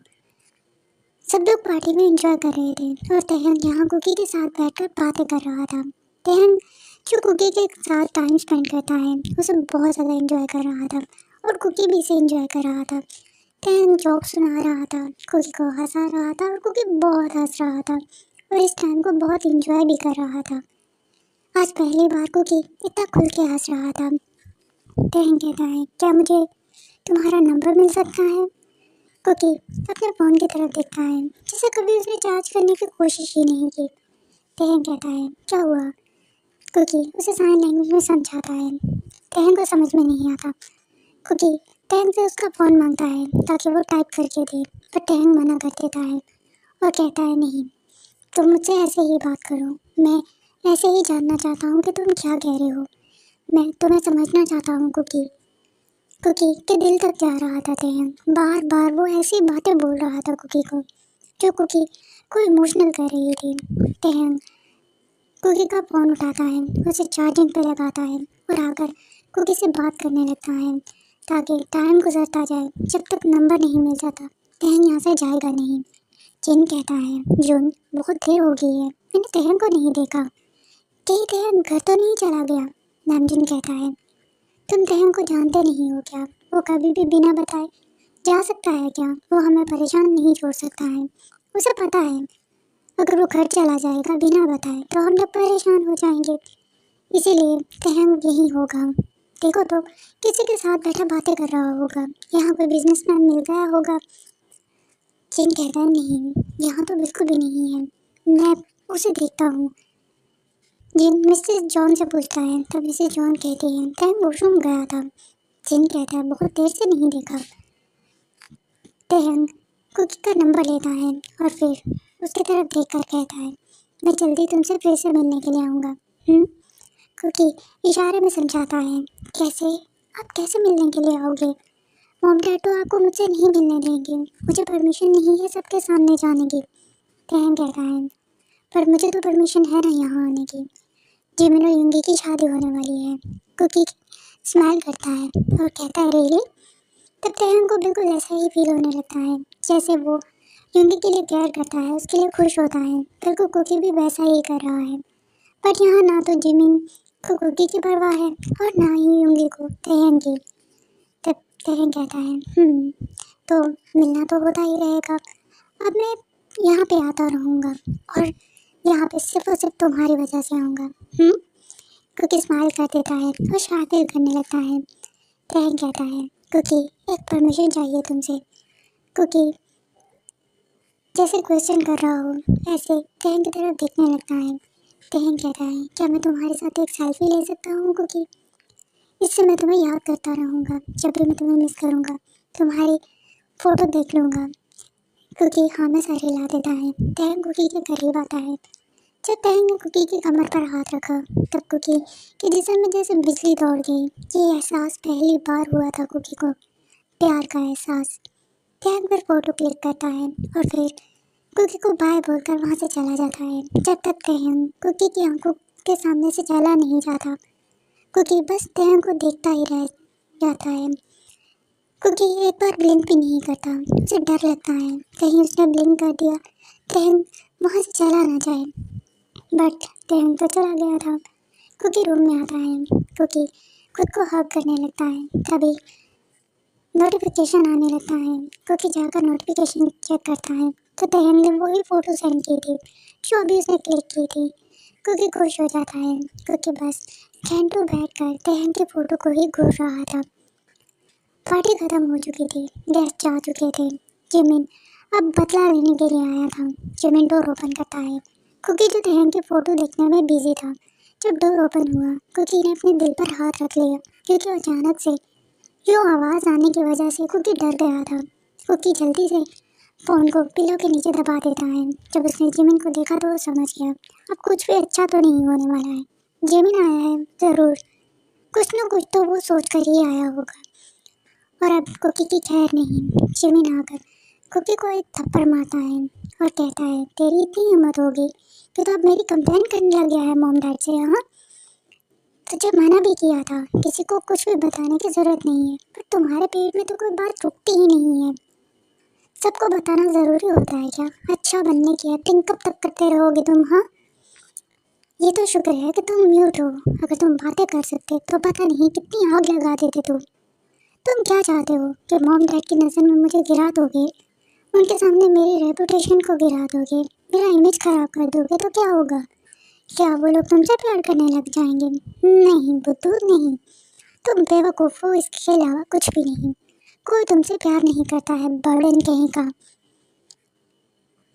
सब लोग पार्टी में एंजॉय कर रहे थे और तहन यहाँ कुकी के साथ बैठकर बातें कर रहा था। तहन जो कुकी के साथ टाइम स्पेंड करता है उसे बहुत ज़्यादा एंजॉय कर रहा था और कुकी भी इसे एंजॉय कर रहा था। तहन जोक सुना रहा था, कुकी को हंसा रहा था और कुकी बहुत हंस रहा था और इस टाइम को बहुत एंजॉय भी कर रहा था। आज पहली बार कुकी इतना खुल के हंस रहा था। तहन कहता है, क्या मुझे तुम्हारा नंबर मिल सकता है। कुकी अपने फ़ोन की तरफ देखता है जिसे कभी उसने चार्ज करने की कोशिश ही नहीं की। तहन कहता है, क्या हुआ। कुकी उसे साइन लैंग्वेज में समझाता है। तहन को समझ में नहीं आता। कुकी तहन से उसका फ़ोन मांगता है ताकि वो टाइप करके दे, पर तहन मना कर देता है और कहता है, नहीं तुम मुझसे ऐसे ही बात करो, मैं ऐसे ही जानना चाहता हूँ कि तुम क्या कह रहे हो, मैं तुम्हें समझना चाहता हूँ। कुकी कुकी के दिल तक जा रहा था तहन, बार बार वो ऐसी बातें बोल रहा था कुकी को जो कुकी को इमोशनल कर रही थी। तहन कुकी का फ़ोन उठाता है, उसे चार्जिंग पे लगाता है और आकर कुकी से बात करने लगता है ताकि टाइम गुजरता जाए। जब तक नंबर नहीं मिल जाता तहन यहाँ से जाएगा नहीं। जिन कहता है, जुन बहुत देर हो गई है, मैंने तहन को नहीं देखा, कहीं तहन घर तो नहीं चला गया। नामजुन कहता है, तुम तहन को जानते नहीं हो क्या, वो कभी भी बिना बताए जा सकता है क्या, वो हमें परेशान नहीं छोड़ सकता है। उसे पता है अगर वो घर चला जाएगा बिना बताए तो हम लोग परेशान हो जाएंगे, इसीलिए तहन यही होगा। देखो तो किसी के साथ बैठा बातें कर रहा होगा, यहाँ कोई बिजनेसमैन मिल गया होगा। जिन कहता है, नहीं यहाँ तो बिल्कुल भी नहीं है, मैं उसे देखता हूँ। जिन मिसेस जॉन से पूछता है तब मिसेस जॉन कहती है, तहन वॉशरूम गया था। जिन कहता है, बहुत देर से नहीं देखा। तहन कुकी का नंबर लेता है और फिर उसकी तरफ देखकर कहता है, मैं जल्दी तुमसे फिर से मिलने के लिए आऊँगा। कुकी इशारे में समझाता है, कैसे, आप कैसे मिलने के लिए आओगे, मॉम डैड तो आपको मुझसे नहीं मिलने देंगे, मुझे परमिशन नहीं है सबके सामने जाने की। तहन कहता है, पर मुझे तो परमिशन है ना यहाँ आने की, जिमिन और युंगी की शादी होने वाली है। कुकी स्माइल करता है और कहता है, रियली। तब तहन को बिल्कुल ऐसा ही फील होने लगता है जैसे वो युंगी के लिए केयर करता है, उसके लिए खुश होता है, बिल्कुल कुकी भी वैसा ही कर रहा है। बट यहाँ ना तो जिमिन को कुकी की परवाह है और ना ही युंगी को तहन की। तब तहन कहता है, तो मिलना तो होता ही रहेगा, अब मैं यहाँ पे आता रहूँगा और यहाँ पे सिर्फ और सिर्फ तुम्हारी वजह से आऊँगा। कुकी स्माइल कर देता है और शातिर करने लगता है। तहन कहता है, कुकी एक परमिशन चाहिए तुमसे। कुकी जैसे क्वेश्चन कर रहा हो ऐसे तहन की तरफ देखने लगता है। तहन कहता है, क्या मैं तुम्हारे साथ एक सेल्फी ले सकता हूँ कुकी, इससे मैं तुम्हें याद करता रहूँगा, जब भी मैं तुम्हें मिस करूँगा तुम्हारी फ़ोटो देख लूँगा। कुकी हाँ में सर हिला देता है। तहन कुकी के करीब आता है। जब तहन ने कुकी की कमर पर हाथ रखा तब कुकी के जिस्म में जैसे बिजली दौड़ गई। ये एहसास पहली बार हुआ था कुकी को, प्यार का एहसास। तहन फिर फ़ोटो क्लिक करता है और फिर कुकी को बाय बोलकर वहाँ से चला जाता है। जब तक तहन कुकी की आंखों के सामने से चला नहीं जाता, कुकी बस तहन को देखता ही रह जाता है। कुकी एक बार ब्लिंक भी नहीं करता, उसे डर लगता है कहीं उसने ब्लिंक कर दिया तहन वहाँ से चला ना जाए। बट तहन तो चला गया था। कुकी रूम में आता है। कुकी खुद को हग करने लगता है। तभी नोटिफिकेशन आने लगता है। कुकी जाकर नोटिफिकेशन चेक करता है तो तहन ने वही फ़ोटो सेंड की थी जो अभी उसने क्लिक की थी। कुकी खुश हो जाता है। कुकी बस घंटों बैठकर तहन के फ़ोटो को ही घूर रहा था। पार्टी खत्म हो चुकी थी। गेस्ट जा चुके थे। जिमिन अब बदला लेने के लिए आया था। जिमिन डोर ओपन करता है। कुकी जो तहन की फ़ोटो देखने में बिजी था। जब डोर ओपन हुआ कुकी ने अपने दिल पर हाथ रख लिया क्योंकि अचानक से जो आवाज़ आने की वजह से कुकी डर गया था। कुकी जल्दी से फ़ोन को पिलो के नीचे दबा देता है। जब उसने जिमिन को देखा तो वो समझ गया अब कुछ भी अच्छा तो नहीं होने वाला है। जिमिन आया है ज़रूर, कुछ न कुछ तो वो सोच कर ही आया होगा और अब कुकी की खैर नहीं। जिमिन आकर कुकी को एक थप्पड़ मारता है और कहता है तेरी इतनी हिम्मत होगी कि तो अब मेरी कंप्लेन करने लग गया है मॉम डैड से। हाँ, तुझे मना भी किया था किसी को कुछ भी बताने की जरूरत नहीं है, पर तुम्हारे पेट में तो कोई बात रुकती ही नहीं है। सबको बताना जरूरी होता है क्या? अच्छा बनने की एक्टिंग कब तक करते रहोगे तुम? हाँ, ये तो शुक्र है कि तुम म्यूट हो। अगर तुम बातें कर सकते तो पता नहीं कितनी आग लगा देते तुम क्या चाहते हो कि मॉम डैड की नज़र में मुझे गिरा दोगे? उनके सामने मेरी रेपुटेशन को गिरा दोगे, मेरा इमेज खराब कर दोगे तो क्या होगा? क्या वो लोग तुमसे प्यार करने लग जाएंगे? नहीं बुद्धू नहीं, तुम बेवकूफ़ हो, इसके अलावा कुछ भी नहीं। कोई तुमसे प्यार नहीं करता है, बर्डन कहीं का।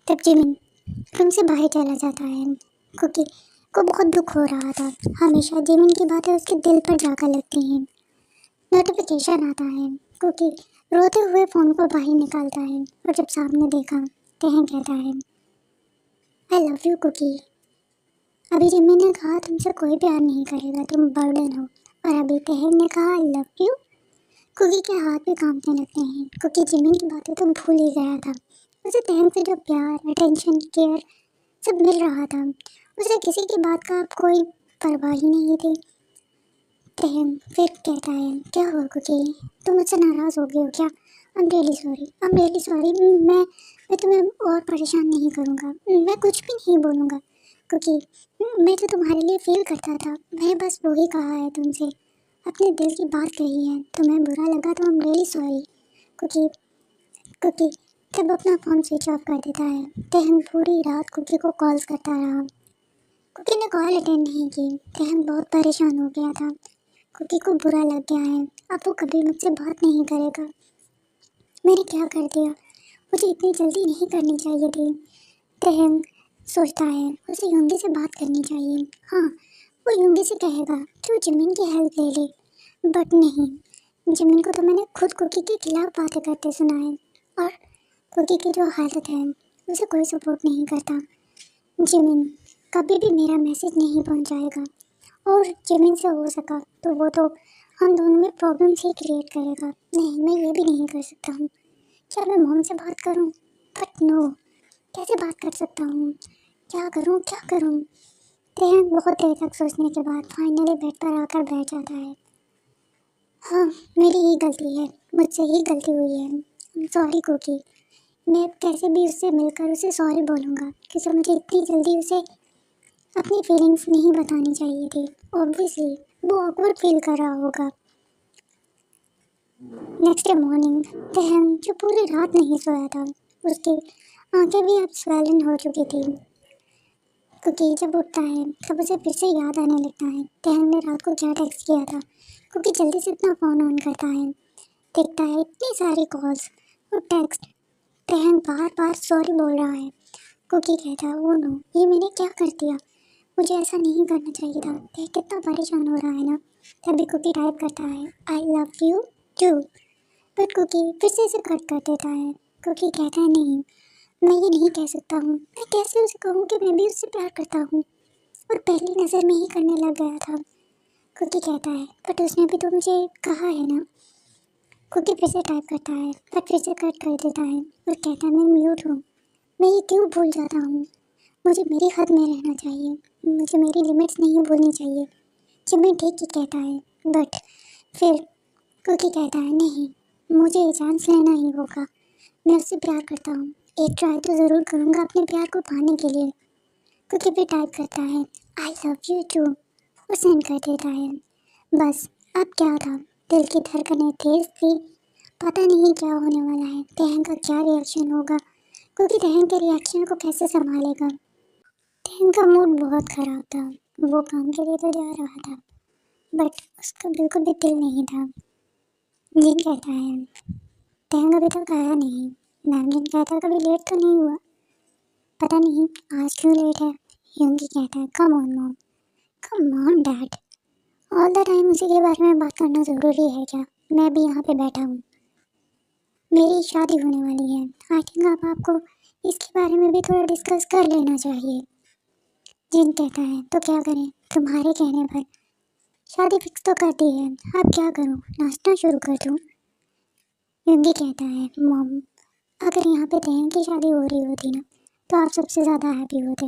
तब जिमिन रूम से बाहर चला जाता है। कुकी को बहुत दुख हो रहा था। हमेशा जिमिन की बातें उसके दिल पर जाकर लगती हैं। नोटिफिकेशन आता है। कुकी रोते हुए फ़ोन को बाहर निकालता है और जब सामने देखा तहन कहता है आई लव यू कुकी। अभी जिमिन ने कहा तुमसे कोई प्यार नहीं करेगा, तुम बर्डन हो, और अभी तहन ने कहा आई लव यू। कुकी के हाथ भी कांपने लगते हैं। कुकी जिमिन की बातें तो भूल ही गया था। उसे तहन से जो प्यार, अटेंशन, केयर सब मिल रहा था, उसे किसी की बात का अब कोई परवाह ही नहीं थी। तहन फिर कहता है क्या हुआ कुकी, तुम मुझसे नाराज़ हो गए हो क्या? आई am really sorry, I am really sorry. मैं तुम्हें और परेशान नहीं करूँगा, मैं कुछ भी नहीं बोलूँगा। कुकी मैं जो तुम्हारे लिए फील करता था मैंने बस वही कहा है तुमसे, अपने दिल की बात कही है। तुम्हें बुरा लगा तो I am really sorry. Kuki Kuki तब अपना फ़ोन स्विच ऑफ कर देता है। तहन पूरी रात कुकी को कॉल्स करता रहा। कुकी ने कॉल अटेंड नहीं की। तहन बहुत परेशान हो गया था। कुकी को बुरा लग गया है, अब वो कभी मुझसे बात नहीं करेगा। मैंने क्या कर दिया, मुझे इतनी जल्दी नहीं करनी चाहिए थी। तहन सोचता है उसे युंगी से बात करनी चाहिए। हाँ, वो युंगी से कहेगा कि वो जिमिन की हेल्प ले ले, बट नहीं, जिमिन को तो मैंने खुद कुकी के खिलाफ बातें करते सुना है और कुकी की जो हालत है उसे कोई सपोर्ट नहीं करता। जिमिन कभी भी मेरा मैसेज नहीं पहुंचाएगा और जिमिन से हो सका तो वो तो हम दोनों में प्रॉब्लम्स ही क्रिएट करेगा। नहीं, मैं ये भी नहीं कर सकता हूँ। क्या मैं मॉम से बात करूँ? बट नो, कैसे बात कर सकता हूँ? क्या करूँ क्या करूँ? तहन बहुत देर तक सोचने के बाद फाइनली बेड पर आकर बैठ जाता है। हाँ, मेरी ही गलती है, मुझसे ही गलती हुई है। सॉरी कुकी, मैं कैसे भी उससे मिलकर उसे सॉरी बोलूँगा क्योंकि मुझे इतनी जल्दी उसे अपनी फीलिंग्स नहीं बतानी चाहिए थी। ऑब्वियसली वो ऑकवर्ड फील कर रहा होगा। नेक्स्ट डे मॉर्निंग तहन जो पूरी रात नहीं सोया था, उसकी आंखें भी अब स्वेलन हो चुकी थी। क्योंकि जब उठता है तब उसे फिर से याद आने लगता है तहन ने रात को क्या टेक्स्ट किया था। क्योंकि जल्दी से अपना फ़ोन ऑन करता है, देखता है इतनी सारी कॉल्स और टेक्स्ट। तहन बार बार सॉरी बोल रहा है। कुकी कहता है ओ नो, ये मैंने क्या कर दिया, मुझे ऐसा नहीं करना चाहिए था। देख कितना परेशान हो रहा है ना। तभी कुकी टाइप करता है I love you too, but Kuki फिर से इसे कट कर देता है। कुकी कहता है नहीं, मैं ये नहीं कह सकता हूँ, मैं कैसे उसे कहूँ कि मैं भी उससे प्यार करता हूँ और पहली नज़र में ही करने लग गया था। कुकी कहता है बट उसने भी तो मुझे कहा है ना। कुकी फिर से टाइप करता है बट फिर से कट कर देता है और कहता है मैं म्यूट हूँ, मैं ये क्यों भूल जाता हूँ, मुझे मेरी हद में रहना चाहिए, मुझे मेरी लिमिट्स नहीं भूलनी चाहिए। जिमिन ठीक ही कहता है बट फिर कुकी कहता है नहीं, मुझे ये चांस लेना ही होगा, मैं उससे प्यार करता हूँ, एक ट्राई तो ज़रूर करूँगा अपने प्यार को पाने के लिए। कुकी भी टाइप करता है आई लव यू टू और सेंड कर देता है। बस अब क्या था, दिल की धड़कनें तेज थी। पता नहीं क्या होने वाला है, तहन का क्या रिएक्शन होगा, क्योंकि तहन के रिएक्शन को कैसे संभालेगा। तहन का मूड बहुत खराब था। वो काम के लिए तो जा रहा था, बट उसका बिल्कुल भी दिल नहीं था। जिन कहता है तहन अभी तक आया नहीं। नामजिन कहता है कभी लेट तो नहीं हुआ, पता नहीं आज क्यों लेट है। यूंगी कहता है come on mom, come on dad, all the time उसी के बारे में बात करना ज़रूरी है क्या। मैं भी यहाँ पे बैठा हूँ, मेरी शादी होने वाली है। आई थिंक अब आपको इसके बारे में भी थोड़ा डिस्कस कर लेना चाहिए। जिन कहता है तो क्या करें, तुम्हारे कहने पर शादी फिक्स तो कर दी है, अब क्या करूँ, नाचना शुरू कर दूँ। यूंगी कहता है मॉम, अगर यहाँ पे तहन की शादी हो रही होती ना तो आप सबसे ज़्यादा हैप्पी होते।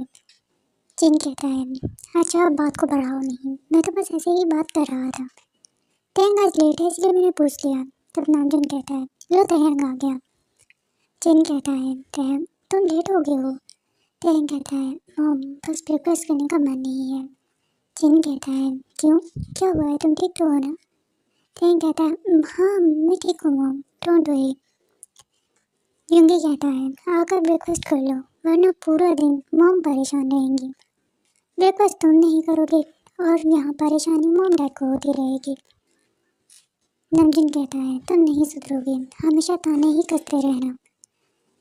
जिन कहता है अच्छा अब बात को बढ़ाओ नहीं, मैं तो बस ऐसे ही बात कर रहा था। तहन आज लेट है इसलिए मैंने पूछ लिया। तब नामजिन कहता है लो तहन आ गया। जिन कहता है तहन तुम लेट हो गए हो। तहन कहता है मॉम बस ब्रेकफास्ट करने का मन नहीं है। जिन कहता है क्यों, क्या हुआ है, तुम ठीक तो हो ना। तहन कहता है हाँ मैं ठीक हूँ मॉम, डोंट वरी। यूंगी कहता है आकर ब्रेकफास्ट कर लो, वरना पूरा दिन मॉम परेशान रहेंगी। ब्रेकफास्ट तुम नहीं करोगे और यहाँ परेशानी मॉम डैड को होती रहेगी। नामजिन कहता है तुम नहीं सुधरोगे, हमेशा ताने ही कसते रहना।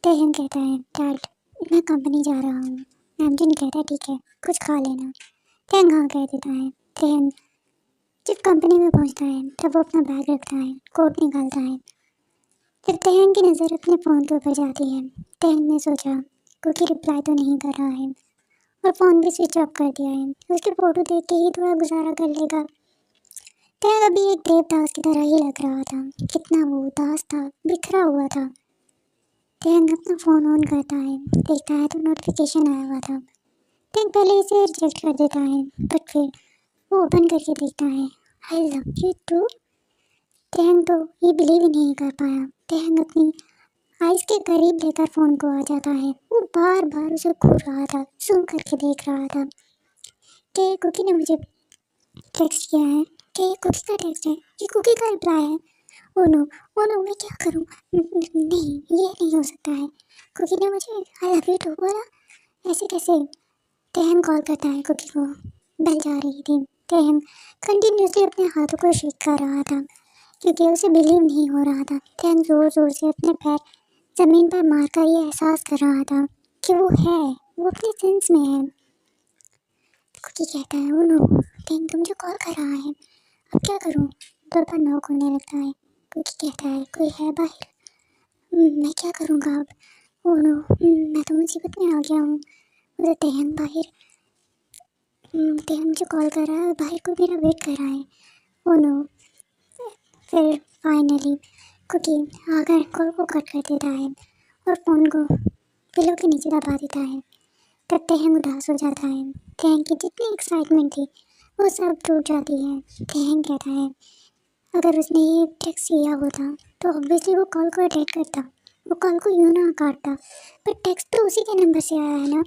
तहन कहता है डैड मैं कंपनी जा रहा हूँ। नामजिन कहता है ठीक है कुछ खा लेना। तहन हाँ कह देता है। तहन जब कंपनी में पहुँचता है तब वो अपना बैग रखता है, कोट निकालता है। फिर तहन की नज़र अपने फ़ोन के ऊपर जाती है। तहन ने सोचा क्योंकि रिप्लाई तो नहीं कर रहा है और फ़ोन भी स्विच ऑफ कर दिया है, उसकी फ़ोटो देख के ही थोड़ा गुजारा कर लेगा। तहन अभी एक देवदास की तरह ही लग रहा था, कितना वो उदास था, बिखरा हुआ था। तहन अपना फ़ोन ऑन करता है, देखता है तो नोटिफिकेशन आया हुआ था। तहन पहले इसे रिजेक्ट कर देता है, बट फिर वो ओपन करके देखता है आई लव यू टू। तहन तो ये बिलीव ही नहीं कर पाया। तहन अपनी आइस के करीब लेकर फ़ोन को आ जाता है। वो बार बार उसे घूर रहा था, जूम करके देख रहा था कि कुकी ने मुझे टेक्स्ट किया है, कि ये कुकी का टेक्स्ट है, ये कुकी का रिप्लाई है। ओ नो मैं क्या करूँ, नहीं ये नहीं हो सकता है, कुकी ने मुझे आई लव यू टू बोला, ऐसे कैसे। तहन कॉल करता है कुकी को, बेल जा रही थी। तहन कंटिन्यूसली अपने हाथों को शेक कर रहा था क्योंकि उसे बिलीव नहीं हो रहा था। तहन ज़ोर ज़ोर से अपने पैर ज़मीन पर मारकर ये एहसास कर रहा था कि वो है, वो अपने सेंस में है। कुकी कहता है ओ नो, तहन तो मुझे कॉल कर रहा है, अब क्या करूँ। डोर पर नॉक होने लगता है। कुकी कहता है कोई है बाहर। मैं क्या करूँगा अब, ओ नो मैं तो मुसीबत में आ गया हूँ। मुझे तहन बाहर, तहन मुझे कॉल कर रहा है, बाहर को मेरा वेट कर रहा है, ओ नो। फिर फाइनली कुकी आकर कॉल को कट कर देता है और फ़ोन को पिलो के नीचे दबा देता है। तब तहन उदास हो जाता है। तहन की जितनी एक्साइटमेंट थी वो सब टूट जाती है। तहन कहता है अगर उसने ये टेक्स्ट किया होता तो ऑब्वियसली वो कॉल को अटेंड करता, वो कॉल को यूँ ना काटता, पर टेक्स्ट तो उसी के नंबर से आया है ना।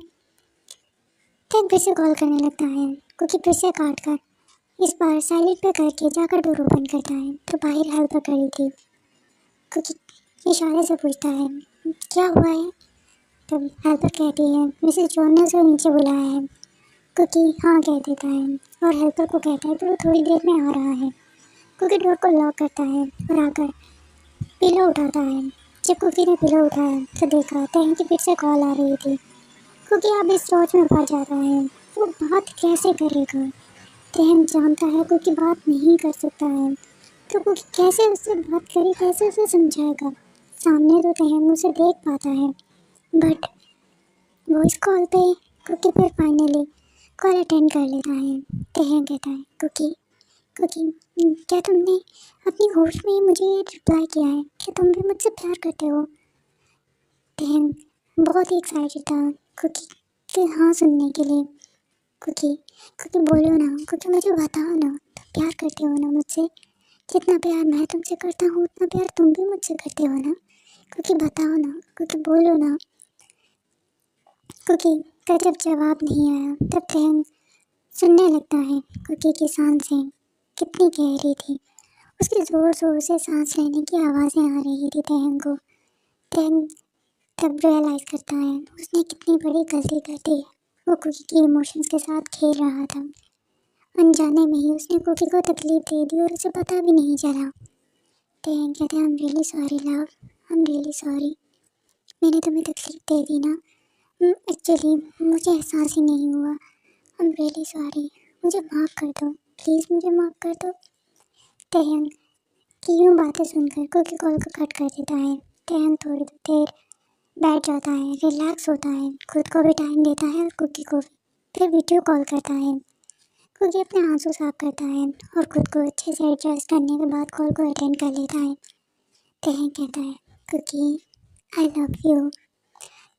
तहन फिर से कॉल करने लगता है, क्योंकि फिर से काट कर इस बार साइलेंट पे करके जाकर डोर ओपन करता है तो बाहर हेल्पर खड़ी थी। क्योंकि इशारे से पूछता है क्या हुआ है। तब हेल्पर कहती है मिसेस जॉन ने उसे नीचे बुलाया है। कुकी हाँ कह देता है और हेल्पर को कहता है कि वो थोड़ी देर में आ रहा है। कुकी डोर को लॉक करता है और आकर पिलो उठाता है। जब कुकी ने पिलो उठाया तो देखा तहन की फिर से कॉल आ रही थी। कुकी अब इस सोच में पड़ जाता है वो बात कैसे करेगा। तहन जानता है कुकी बात नहीं कर सकता है, तो कुकी कैसे उससे बात करे, कैसे उसे समझाएगा। सामने तो तहन उसे देख पाता है, बट वॉइस कॉल पे कुकी फिर फाइनली कॉल अटेंड कर लेता है। तहन कहता है कुकी कुकी क्या तुमने अपनी होश में ही मुझे ये रिप्लाई किया है कि तुम भी मुझसे प्यार करते हो। तहन बहुत ही एक्साइटेड था कुकी के हाँ सुनने के लिए। कुकी कुकी बोलो ना, कुकी मुझे बताओ ना, तुम प्यार करते हो ना मुझसे, जितना प्यार मैं तुमसे करता हूँ उतना प्यार तुम भी मुझसे करते हो ना। कुकी बताओ ना, कुकी बोलो ना। कुकी का जब जवाब नहीं आया तब तहन सुनने लगता है कुकी की सांसें कितनी गहरी थी उसके ज़ोर ज़ोर से सांस लेने की आवाज़ें आ रही थी तहंग को। तहंग तब रियलाइज़ करता है उसने कितनी बड़ी गलती कर दी। वो कुकी के इमोशंस के साथ खेल रहा था। अनजाने में ही उसने कुकी को तकलीफ दे दी और उसे पता भी नहीं चला। तहंग कहता है, आई am really sorry love, I am really sorry. मैंने तुम्हें तकलीफ दे दी ना। एक्चुअली मुझे एहसास ही नहीं हुआ। आई एम रियली सॉरी, मुझे माफ़ कर दो, प्लीज़ मुझे माफ़ कर दो। तहंग की यूँ बातें सुनकर कुकी कॉल को कट कर देता है। तहंग थोड़ी देर बैठ जाता है, रिलैक्स होता है, खुद को भी टाइम देता है और कुकी को भी। फिर वीडियो कॉल करता है। कुकी अपने आंसू साफ करता है और खुद को अच्छे से एडजस्ट करने के बाद कॉल को अटेंड कर लेता है। तहंग कहता है, Kuki I love you.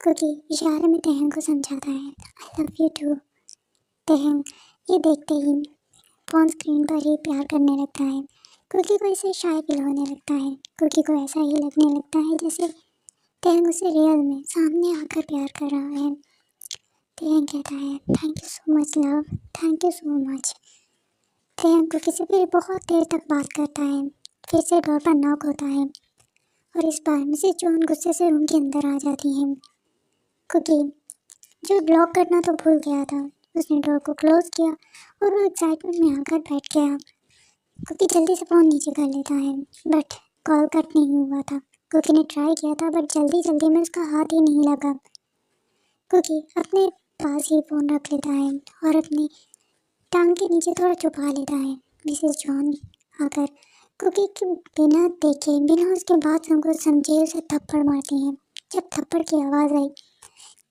Kuki इशारे में तहंग को समझाता है, I love you too. Tahang ये देखते ही फ़ोन स्क्रीन पर ही प्यार करने लगता है। कुकी को इसे शाय फील होने लगता है। कुकी को ऐसा ही लगने लगता है जैसे तहंग उसे रियल में सामने आकर प्यार कर रहा है। तहंग कहता है, thank you so much love, thank you so much. Taehyung Kookie से फिर बहुत देर तक बात करता है। फिर से डोर पर नॉक होता है और इस बार मिसेस जॉन गुस्से से रूम के अंदर आ जाती है। कुकी जो लॉक करना तो भूल गया था, उसने डोर को क्लोज किया और वो एक्साइटमेंट में आकर बैठ गया। कुकी जल्दी से फ़ोन नीचे कर लेता है बट कॉल कट नहीं हुआ था। कुकी ने ट्राई किया था बट जल्दी में उसका हाथ ही नहीं लगा। कुकी अपने पास ही फ़ोन रख लेता है और अपनी टांग के नीचे थोड़ा छुपा लेता है। मिसेस जॉन आकर कुकी के बिना देखे बिना उसके बात को समझे उसे थप्पड़ मारती हैं। जब थप्पड़ की आवाज़ आई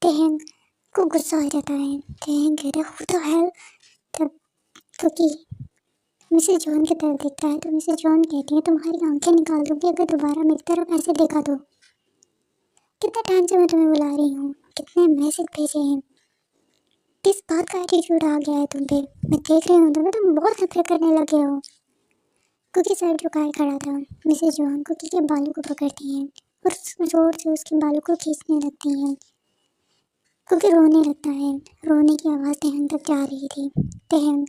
तहंग को गुस्सा आ जाता है। तहंग कहता है, हु द हेल। तब कुकी मिसेस जॉन की तरफ देखता है तो मिसेस जॉन कहती है, तुम्हारी आंखें निकाल दूंगी अगर दोबारा मेरी तरफ ऐसे देखा तो। कितने टाइम से मैं तुम्हें बुला रही हूँ, कितने मैसेज भेजे हैं, किस बात का एटीट्यूड आ गया है तुम पे। मैं देख रही हूँ तुम्हें, तुम बहुत नखरे करने लगे हो। कुकी सर झुकाए खड़ा था। मिसेस जॉन कुकी के बालों को पकड़ती हैं और जोर से उसके बालों को खींचने लगती हैं। कुकी रोने लगता है। रोने की आवाज़ तहंग तक जा रही थी। तहंग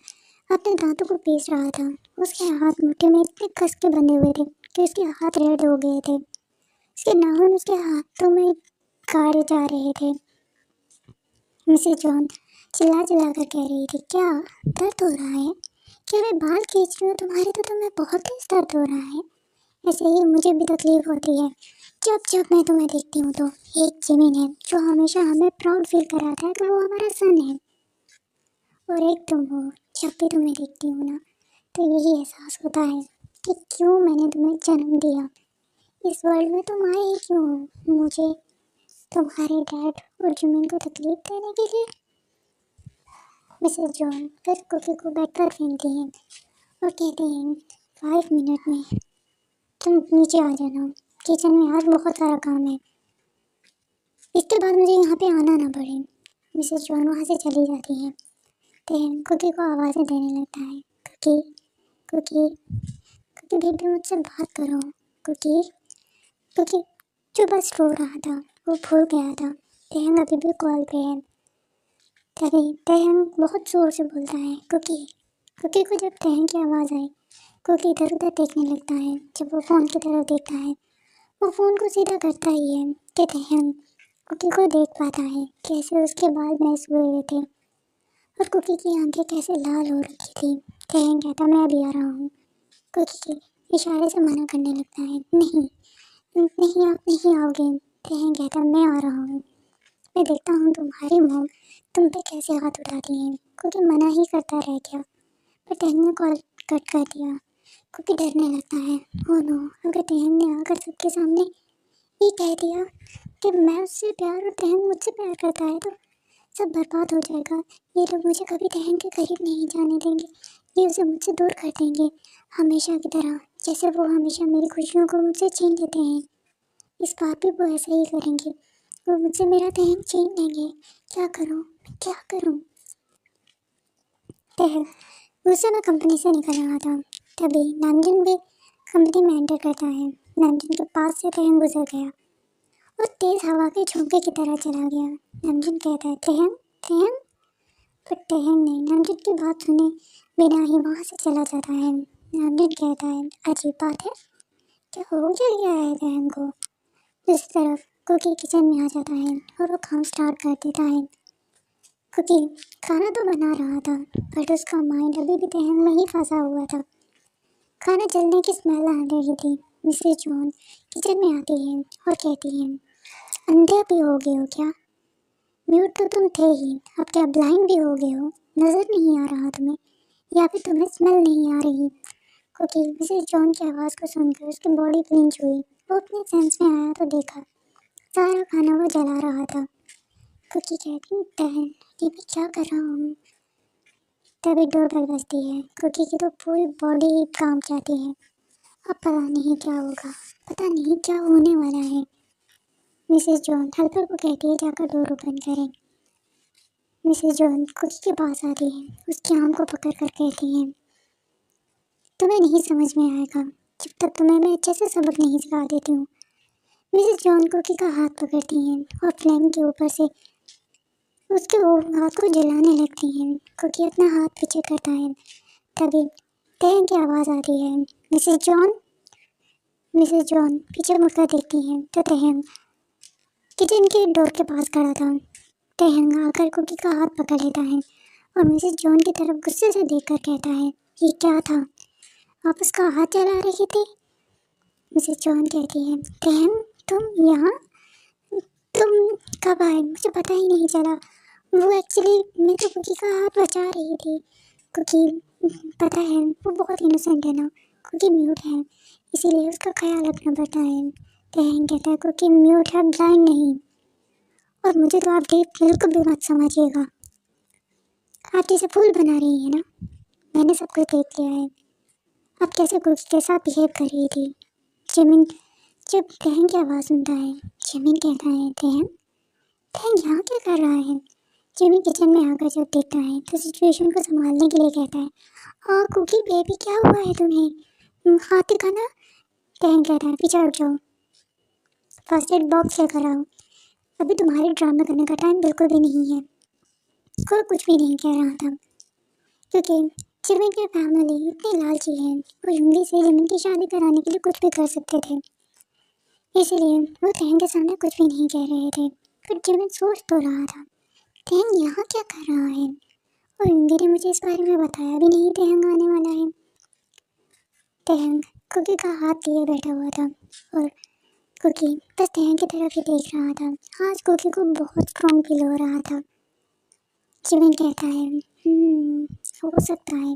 अपने दांतों को पीस रहा था। उसके हाथ मुट्ठी में इतने कस के बंधे हुए थे कि उसके हाथ रेड हो गए थे। उसके नाखून उसके हाथों में गाड़े जा रहे थे। मिसेस जॉन चिल्ला कर कह रही थी, क्या दर्द हो रहा है? क्या मैं बाल खींच रही हूँ तुम्हारे तो तुम्हें बहुत तेज दर्द हो रहा है? ऐसे ही मुझे भी तकलीफ होती है जब मैं तुम्हें देखती हूँ तो। एक जिमिन है जो हमेशा हमें प्राउड फील कराता है कि वो हमारा सन है, और एक तुम हो। जब भी तुम्हें देखती हूँ ना तो यही एहसास होता है कि क्यों मैंने तुम्हें जन्म दिया। इस वर्ल्ड में तुम आए ही क्यों हो? मुझे, तुम्हारे डैड और जिमिन को तकलीफ देने के लिए। मिसेस जॉन फिर कुकी को बेड पर फेंकती हैं और कहती हैं, 5 मिनट में तुम नीचे आ जाना, किचन में आज बहुत सारा काम है, इसके बाद मुझे यहाँ पे आना ना पड़े। मिसेस जॉन वहाँ से चली जाती हैं। तहंग कुकी को आवाज़ें देने लगता है, कुकी कुकी कुकी बेबी मुझसे बात करो। कुकी कुकी जो बस रो रहा था वो भूल गया था तहंग अभी भी कॉल पे है। तभी तहंग बहुत ज़ोर से बोलता है, कुकी। कुकी को जब तहंग की आवाज़ आई कुकी इधर उधर देखने लगता है। जब वो फ़ोन की तरफ देखता है वो फ़ोन को सीधा करता ही है कि तहंग कुकी को देख पाता है कैसे उसके बाल मैस हुए हुए थे और कुकी की आंखें कैसे लाल हो रखी थी। तहंग कहता, मैं अभी आ रहा हूँ। कुकी के इशारे से मना करने लगता है, नहीं नहीं आप नहीं आओगे। तहंग कहता, मैं आ रहा हूँ, मैं देखता हूँ तुम्हारी मॉम तुम पे कैसे हाथ उठाती हैं। कुकी मना ही करता रह गया पर तहंग ने कॉल कट कर दिया। कुकी डरने लगता है, ओह नो, अगर तहंग ने आकर सबके सामने ये कह दिया कि मैं उससे प्यार और तहंग मुझसे प्यार करता है तो सब बर्बाद हो जाएगा। ये लोग मुझे कभी तहंग के करीब नहीं जाने देंगे, ये उसे मुझसे दूर कर देंगे हमेशा की तरह, जैसे वो हमेशा मेरी खुशियों को मुझसे छीन लेते हैं। इस बार भी वो ऐसा ही करेंगे, वो मुझसे मेरा तहंग छीन लेंगे। क्या करूँ, मैं क्या करूँ? तहंग गुस्से में कंपनी से निकल रहा था। तभी नामजुन भी कंपनी में एंटर करता है। नामजुन के पास से तहंग गुजर गया और तेज़ हवा के झोंके की तरह चला गया। नामजुन कहता है, तहंग तहंग। पर तहंग ने नामजुन की बात सुने बिना ही वहाँ से चला जाता है। नामदीन कहता है, अजीब बात है, क्या हो गया है बहन को। दूसरी तरफ कुकी किचन में आ जाता है और वो काम स्टार्ट कर देता है। कुकी खाना तो बना रहा था बट उसका माइंड अभी भी तहम में ही फंसा हुआ था। खाना जलने की स्मेल आ रही थी। मिसेस जॉन किचन में आती है और कहती है, अंधे भी हो गए हो क्या? म्यूट तो तुम थे ही, अब क्या ब्लाइंड भी हो गए हो? नजर नहीं आ रहा तुम्हें, या फिर तुम्हें स्मेल नहीं आ रही? क्योंकि मिसेस जॉन की आवाज़ को सुनकर उसकी बॉडी फ्लिंच हुई। वो अपने सेंस में आया तो देखा सारा खाना वो जला रहा था। कुकी कहती, बहन ये मैं क्या कर रहा हूँ? तभी डोरबेल बजती है। कुकी की तो पूरी बॉडी ही कांप जाती है। अब पता नहीं क्या होगा, पता नहीं क्या होने वाला है। मिसेस जॉन हेल्पर को कहती है जाकर डोर ओपन करें। मिसेस जॉन कुकी के पास आती है, उसकी आंख को पकड़ कर कहती है, तुम्हें नहीं समझ में आएगा जब तक तुम्हें मैं अच्छे से सबक नहीं सिखा देती हूँ। मिसेस जॉन कुकी का हाथ पकड़ती हैं और फ्लेम के ऊपर से उसके हाथ को जलाने लगती हैं। कुकी अपना हाथ पीछे करता है। तभी तहन की आवाज़ आती है, मिसेस जॉन। मिसेस जॉन पीछे मुड़कर देखती हैं तो तहन किचन के डोर के पास खड़ा था। तहन आकर कुकी का हाथ पकड़ लेता है और मिसेस जॉन की तरफ गुस्से से देखकर कहता है, ये क्या था? आप उसका हाथ जला रही थी? मिसेस जॉन कहती है, तहन तुम यहाँ, तुम कब आए? मुझे पता ही नहीं चला। वो एक्चुअली मैं तो कुकी का हाथ बचा रही थी। कुकी पता है वो बहुत इनोसेंट है ना, कुकी म्यूट है, इसीलिए उसका ख्याल रखना पड़ता है। तहन कहता है, कुकी म्यूट है, ब्लाइंड नहीं। और मुझे तो आप डीप बिल्कुल भी मत समझिएगा। आप जैसे फूल बना रही है ना, मैंने सब कुछ देख लिया है। आप कैसे कुकी के साथ बिहेव कर रही थी। जिमिन जब तहन की आवाज़ सुनता है, जिमिन कहता है, तहन तहन यहाँ क्या कर रहा है? जिमिन किचन में आकर जब देखता है तो सिचुएशन को संभालने के लिए कहता है, हाँ कुकी बेबी क्या हुआ है तुम्हें? हाथ दिखाना। तहन कहता है, पीछे हट जाओ, फर्स्ट एड बॉक्स लेकर आओ। अभी तुम्हारे ड्रामा करने का टाइम बिल्कुल भी नहीं है। कोई कुछ भी नहीं कह रहा था क्योंकि जिमिन की फैमिली इतनी लालची है, वो यूंगी से जिमिन की शादी कराने के लिए कुछ भी कर सकते थे। इसलिए वो तहन के सामने कुछ भी नहीं कह रहे थे। फिर जिमिन सोच तो रहा था, तहन यहाँ क्या कर रहा है? और यूंगी ने मुझे इस बारे में बताया भी नहीं तहन आने वाला है। तहन कुकी का हाथ लिए बैठा हुआ था और कुकी बस तहन की तरफ ही देख रहा था। आज कुकी को बहुत स्ट्रॉन्ग फील हो रहा था। जिमिन कहता है, हो सकता है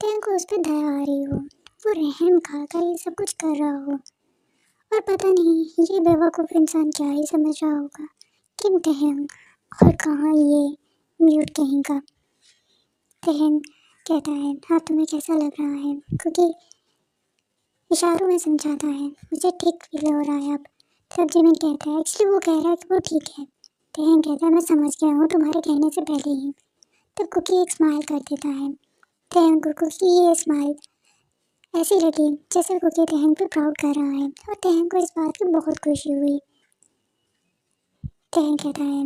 तहन को उस पर दया आ रही हो, वो रहम खाकर ये सब कुछ कर रहा हो। और पता नहीं ये बेवकूफ़ इंसान क्या ही समझ रहा होगा कि तहन और कहाँ ये म्यूट कहीं का। तहन कहता है, हाँ तुम्हें कैसा लग रहा है? क्योंकि इशारों में समझाता है, मुझे ठीक फील हो रहा है अब। तब जिमिन कहता है, एक्चुअली वो कह रहा है कि वो ठीक है। तहन कहता है, मैं समझ गया हूँ तुम्हारे कहने से पहले ही। तब कुकी एक स्माइल कर देता है। तहन को कुकी ये स्माइल ऐसी लगी जैसे कुकी तहन पे प्राउड कर रहा है और तहन को इस बात की बहुत खुशी हुई। तहन कहता है,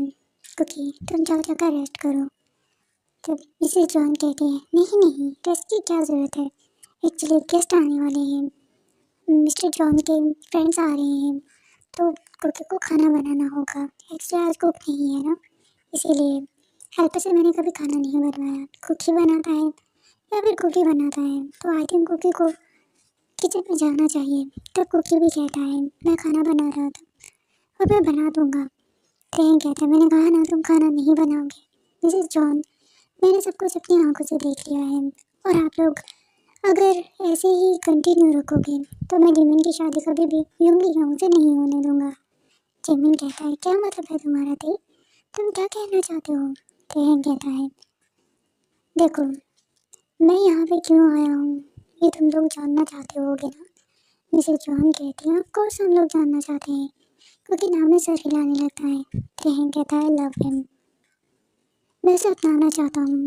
कुकी तुम जाओ जाकर रेस्ट करो। तब मिसेस जॉन कहती है, नहीं नहीं रेस्ट की क्या ज़रूरत है, एक्चुअली गेस्ट आने वाले हैं, मिस्टर जॉन के फ्रेंड्स आ रहे हैं तो कुकी को खाना बनाना होगा। एक्चुअली आज कुक नहीं है ना, इसीलिए हेल्पर से मैंने कभी खाना नहीं बनवाया। कुकी बनाता है या फिर कुकी बनाता है, तो आई थिंक कुकी को किचन में जाना चाहिए। तब कुकी भी कहता है, मैं खाना बना रहा था और मैं बना दूंगा। तहन कहता है, मैंने कहा ना तुम खाना नहीं बनाओगे। मिसेस जॉन मैंने सब कुछ अपनी आंखों से देख लिया है और आप लोग अगर ऐसे ही कंटिन्यू रखोगे तो मैं जिमिन की शादी कभी भी यूंगी गाँव से नहीं होने दूंगा। जिमिन कहता है, क्या मतलब है तुम्हारा? थे तुम क्या कहना चाहते हो? तहन कहता है, देखो मैं यहाँ पे क्यों आया हूँ ये तुम लोग जानना चाहते होगे ना। मिसेस जॉन कहती है, ऑफकोर्स हम लोग जानना चाहते हैं, क्योंकि नाम में सर हिलाने लगता है। तहन कहता है, लव हिम, मैं उसे अपनाना चाहता हूँ।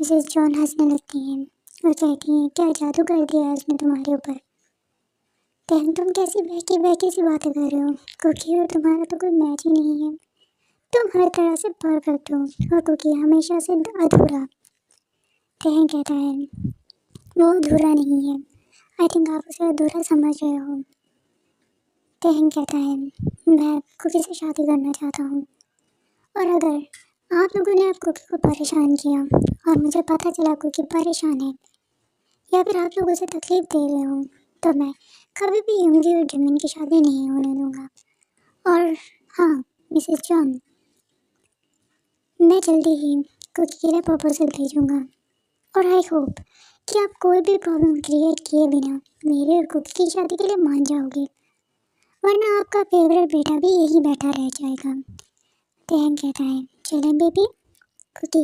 मिसेस जॉन हंसने लगती हैं और कहती हैं, क्या जादू कर दिया है उसने तुम्हारे ऊपर? तहन तुम कैसी बहकी बहकी सी बातें कर रहे हो? कुकी और तुम्हारा तो कोई मैच ही नहीं है। तुम हर तरह से परफेक्ट हो और कुकी हमेशा से अधूरा। तहन कहता है, वो अधूरा नहीं है। आई थिंक आप उसे अधूरा समझ रहे हो। तेहन कहता है, मैं कुकी से शादी करना चाहता हूँ, और अगर आप लोगों ने आप कुकी को परेशान किया और मुझे पता चला कुकी परेशान है या फिर आप लोग उसे तकलीफ दे रहे हो, तो मैं कभी भी यूंगी और जिमिन की शादी नहीं होने दूंगा। और हाँ मिसेस जॉन, मैं जल्दी ही कुकी के लिए प्रपोजल भेजूंगा, और आई होप कि आप कोई भी प्रॉब्लम क्रिएट किए बिना मेरे और कुकी की शादी के लिए मान जाओगे, वरना आपका फेवरेट बेटा भी यही बैठा रह जाएगा। तेहन कहता है, चलें बेबी। कुकी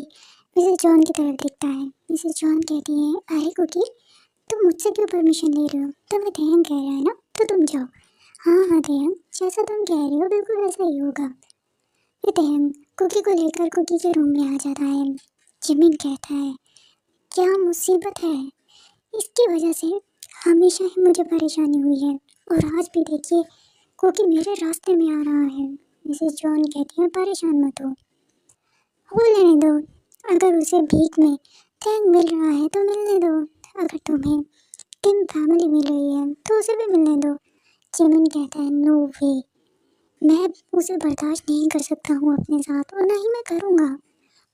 मिसेस जॉन की तरफ देखता है। मिसेस जॉन कहती है, अरे कुकी, तुम मुझसे क्यों परमिशन ले रहे हो? तुम्हें तेहन कह रहा है ना, तो तुम जाओ। हाँ हाँ तेहन, जैसा तुम कह रहे हो बिल्कुल वैसा ही होगा। ये तेहन कुकी को लेकर कुकी के रूम में आ जाता है। जिमिन कहता है, क्या मुसीबत है, इसकी वजह से हमेशा ही मुझे परेशानी हुई है, और आज भी देखिए कुकी मेरे रास्ते में आ रहा है। मिसेस जॉन कहती है, परेशान मत हो लेने दो। अगर उसे भीख में थैंक मिल रहा है तो मिलने दो। अगर तुम्हें किम फैमिली मिल रही है तो उसे भी मिलने दो। जिमिन कहता है, नो वे, मैं उसे बर्दाश्त नहीं कर सकता हूँ अपने साथ, और ना ही मैं करूँगा।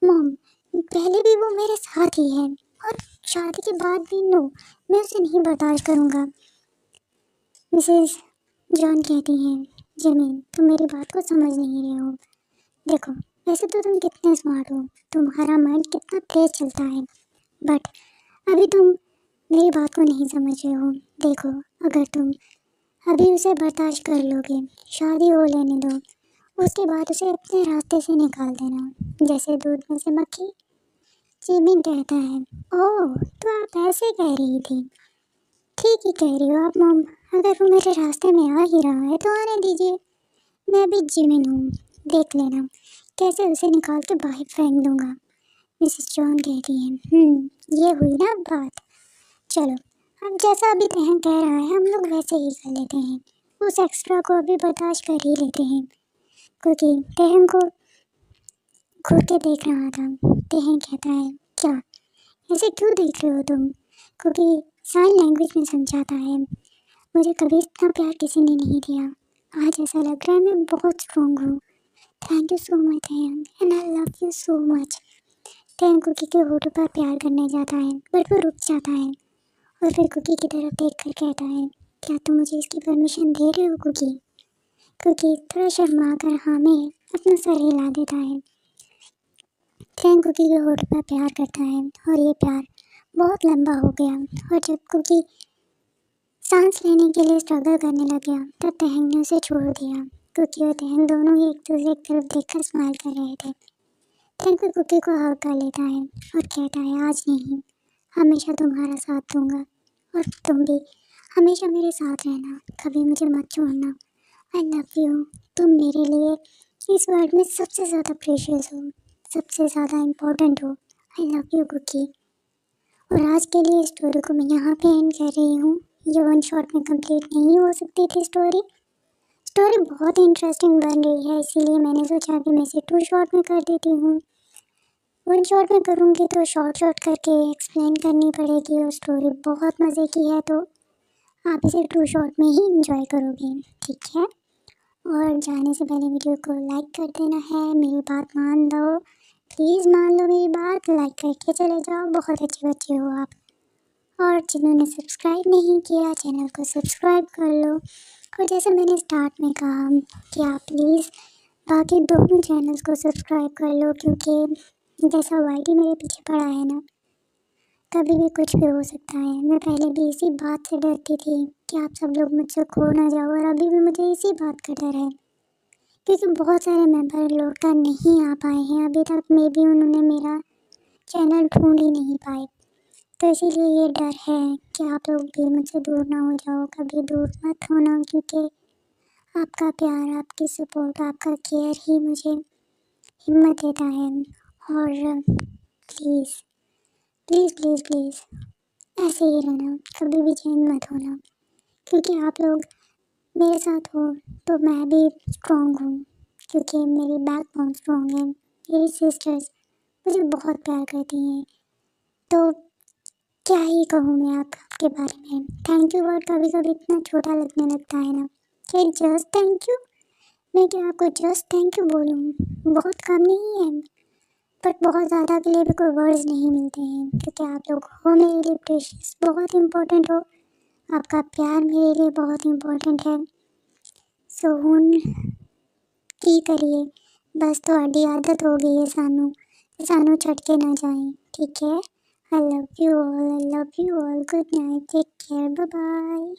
मॉम, पहले भी वो मेरे साथ ही है, और शादी के बाद भी नो, मैं उसे नहीं बर्दाश्त करूँगा। मिसेस जॉन कहती हैं, जिमिन तुम मेरी बात को समझ नहीं रहे हो। देखो, वैसे तो तुम कितने स्मार्ट हो, तुम्हारा माइंड कितना तेज चलता है, बट अभी तुम मेरी बात को नहीं समझ रहे हो। देखो, अगर तुम अभी उसे बर्दाश्त कर लोगे, शादी हो लेने दो, उसके बाद उसे अपने रास्ते से निकाल देना, जैसे दूध में से मक्खी। जिमिन कहता है, ओह तो आप ऐसे कह रही थी। ठीक ही कह रही हो आप मॉम, अगर वो मेरे रास्ते में आ ही रहा है तो आने दीजिए। मैं भी जिमिन हूँ, देख लेना कैसे उसे निकाल के बाहर फेंक दूंगा। मिसेस जॉन कहती है, ये हुई ना बात। चलो, अब जैसा अभी तेहन कह रहा है हम लोग वैसे ही कर लेते हैं, उस एक्स्ट्रा को अभी बर्दाश्त कर ही लेते हैं। क्योंकि तेहन को घूर के देख रहा था। तेहन कहता है, क्या ऐसे क्यों देख रहे हो तुम? क्योंकि साइन लैंग्वेज में समझाता है, मुझे कभी इतना प्यार किसी ने नहीं दिया, आज ऐसा लग रहा है मैं बहुत स्ट्रॉन्ग हूँ। थैंक यू सो मच तेहन, and I love you so much. तेहन कुकी के होठों पर प्यार करने जाता है, बट वो रुक जाता है, और फिर कुकी की तरफ देख कर कहता है, क्या तुम मुझे इसकी परमिशन दे रहे हो कुकी? कुकी थोड़ा शर्मा कर हाँ में अपना सर हिला देता है। तेहन कुकी के होठों पर प्यार करता है, और ये प्यार बहुत लंबा हो गया, और जब कुकी सांस लेने के लिए स्ट्रगल करने लग गया तब तेहन ने उसे छोड़ दिया। कुकी और तेहन दोनों ही एक दूसरे की तरफ देखकर स्माइल कर रहे थे। तेहन कुकी को हग कर लेता है और कहता है, आज नहीं, हमेशा तुम्हारा साथ दूंगा, और तुम भी हमेशा मेरे साथ रहना, कभी मुझे मत छोड़ना। आई लव यू, तुम मेरे लिए इस वर्ल्ड में सबसे ज़्यादा प्रेशियस हो, सबसे ज़्यादा इम्पोर्टेंट हो। I love you Kuki. और आज के लिए स्टोरी को मैं यहाँ पे एंड कर रही हूँ। ये वन शॉट में कंप्लीट नहीं हो सकती थी स्टोरी। स्टोरी बहुत इंटरेस्टिंग बन रही है, इसीलिए मैंने सोचा कि मैं इसे 2 शॉट में कर देती हूँ। वन शॉट में करूँगी तो शॉर्ट शॉर्ट करके एक्सप्लेन करनी पड़ेगी, और स्टोरी बहुत मज़े की है तो आप इसे 2 शॉट में ही इंजॉय करोगे, ठीक है? और जाने से पहले वीडियो को लाइक कर देना है, मेरी बात मान लो, प्लीज़ मान लो मेरी बात, लाइक करके चले जाओ, बहुत अच्छे बच्चे हो आप। और जिन्होंने सब्सक्राइब नहीं किया चैनल को सब्सक्राइब कर लो, और जैसे मैंने स्टार्ट में कहा कि आप प्लीज़ बाकी दोनों चैनल्स को सब्सक्राइब कर लो, क्योंकि जैसा वाईटी मेरे पीछे पड़ा है ना, कभी भी कुछ भी हो सकता है। मैं पहले भी इसी बात से डरती थी कि आप सब लोग मुझसे खो ना जाओ, और अभी भी मुझे इसी बात का डर है, क्योंकि बहुत सारे मेंबर लौट कर नहीं आ पाए हैं अभी तक, मे भी उन्होंने मेरा चैनल ढूंढ ही नहीं पाए, तो इसीलिए ये डर है कि आप लोग भी मुझसे दूर ना हो जाओ, कभी दूर मत होना, क्योंकि आपका प्यार, आपकी सपोर्ट, आपका केयर ही मुझे हिम्मत देता है। और प्लीज़ प्लीज़ प्लीज़ प्लीज़ ऐसे ही रहना, कभी भी चेंज मत होना, क्योंकि आप लोग मेरे साथ हो तो मैं भी स्ट्रॉन्ग हूँ, क्योंकि मेरी बैकबोन स्ट्रॉन्ग है। मेरी सिस्टर्स मुझे बहुत प्यार करती हैं, तो क्या ही कहूँ मैं आपके बारे में। थैंक यू वर्ड कभी कभी इतना छोटा लगने लगता है ना कि जस्ट थैंक यू। मैं क्या आपको जस्ट थैंक यू बोलूँ, बहुत कम नहीं है, बट बहुत ज़्यादा के लिए भी कोई वर्ड्स नहीं मिलते हैं, क्योंकि आप लोग हो मेरे लिए प्रेशियस, बहुत इम्पोर्टेंट हो। आपका प्यार मेरे लिए बहुत इम्पोर्टेंट है। सो हुन की करिए, बस थोड़ी आदत हो गई है सानू छट के ना जाए, ठीक है। I love you all, good night, take care, bye bye.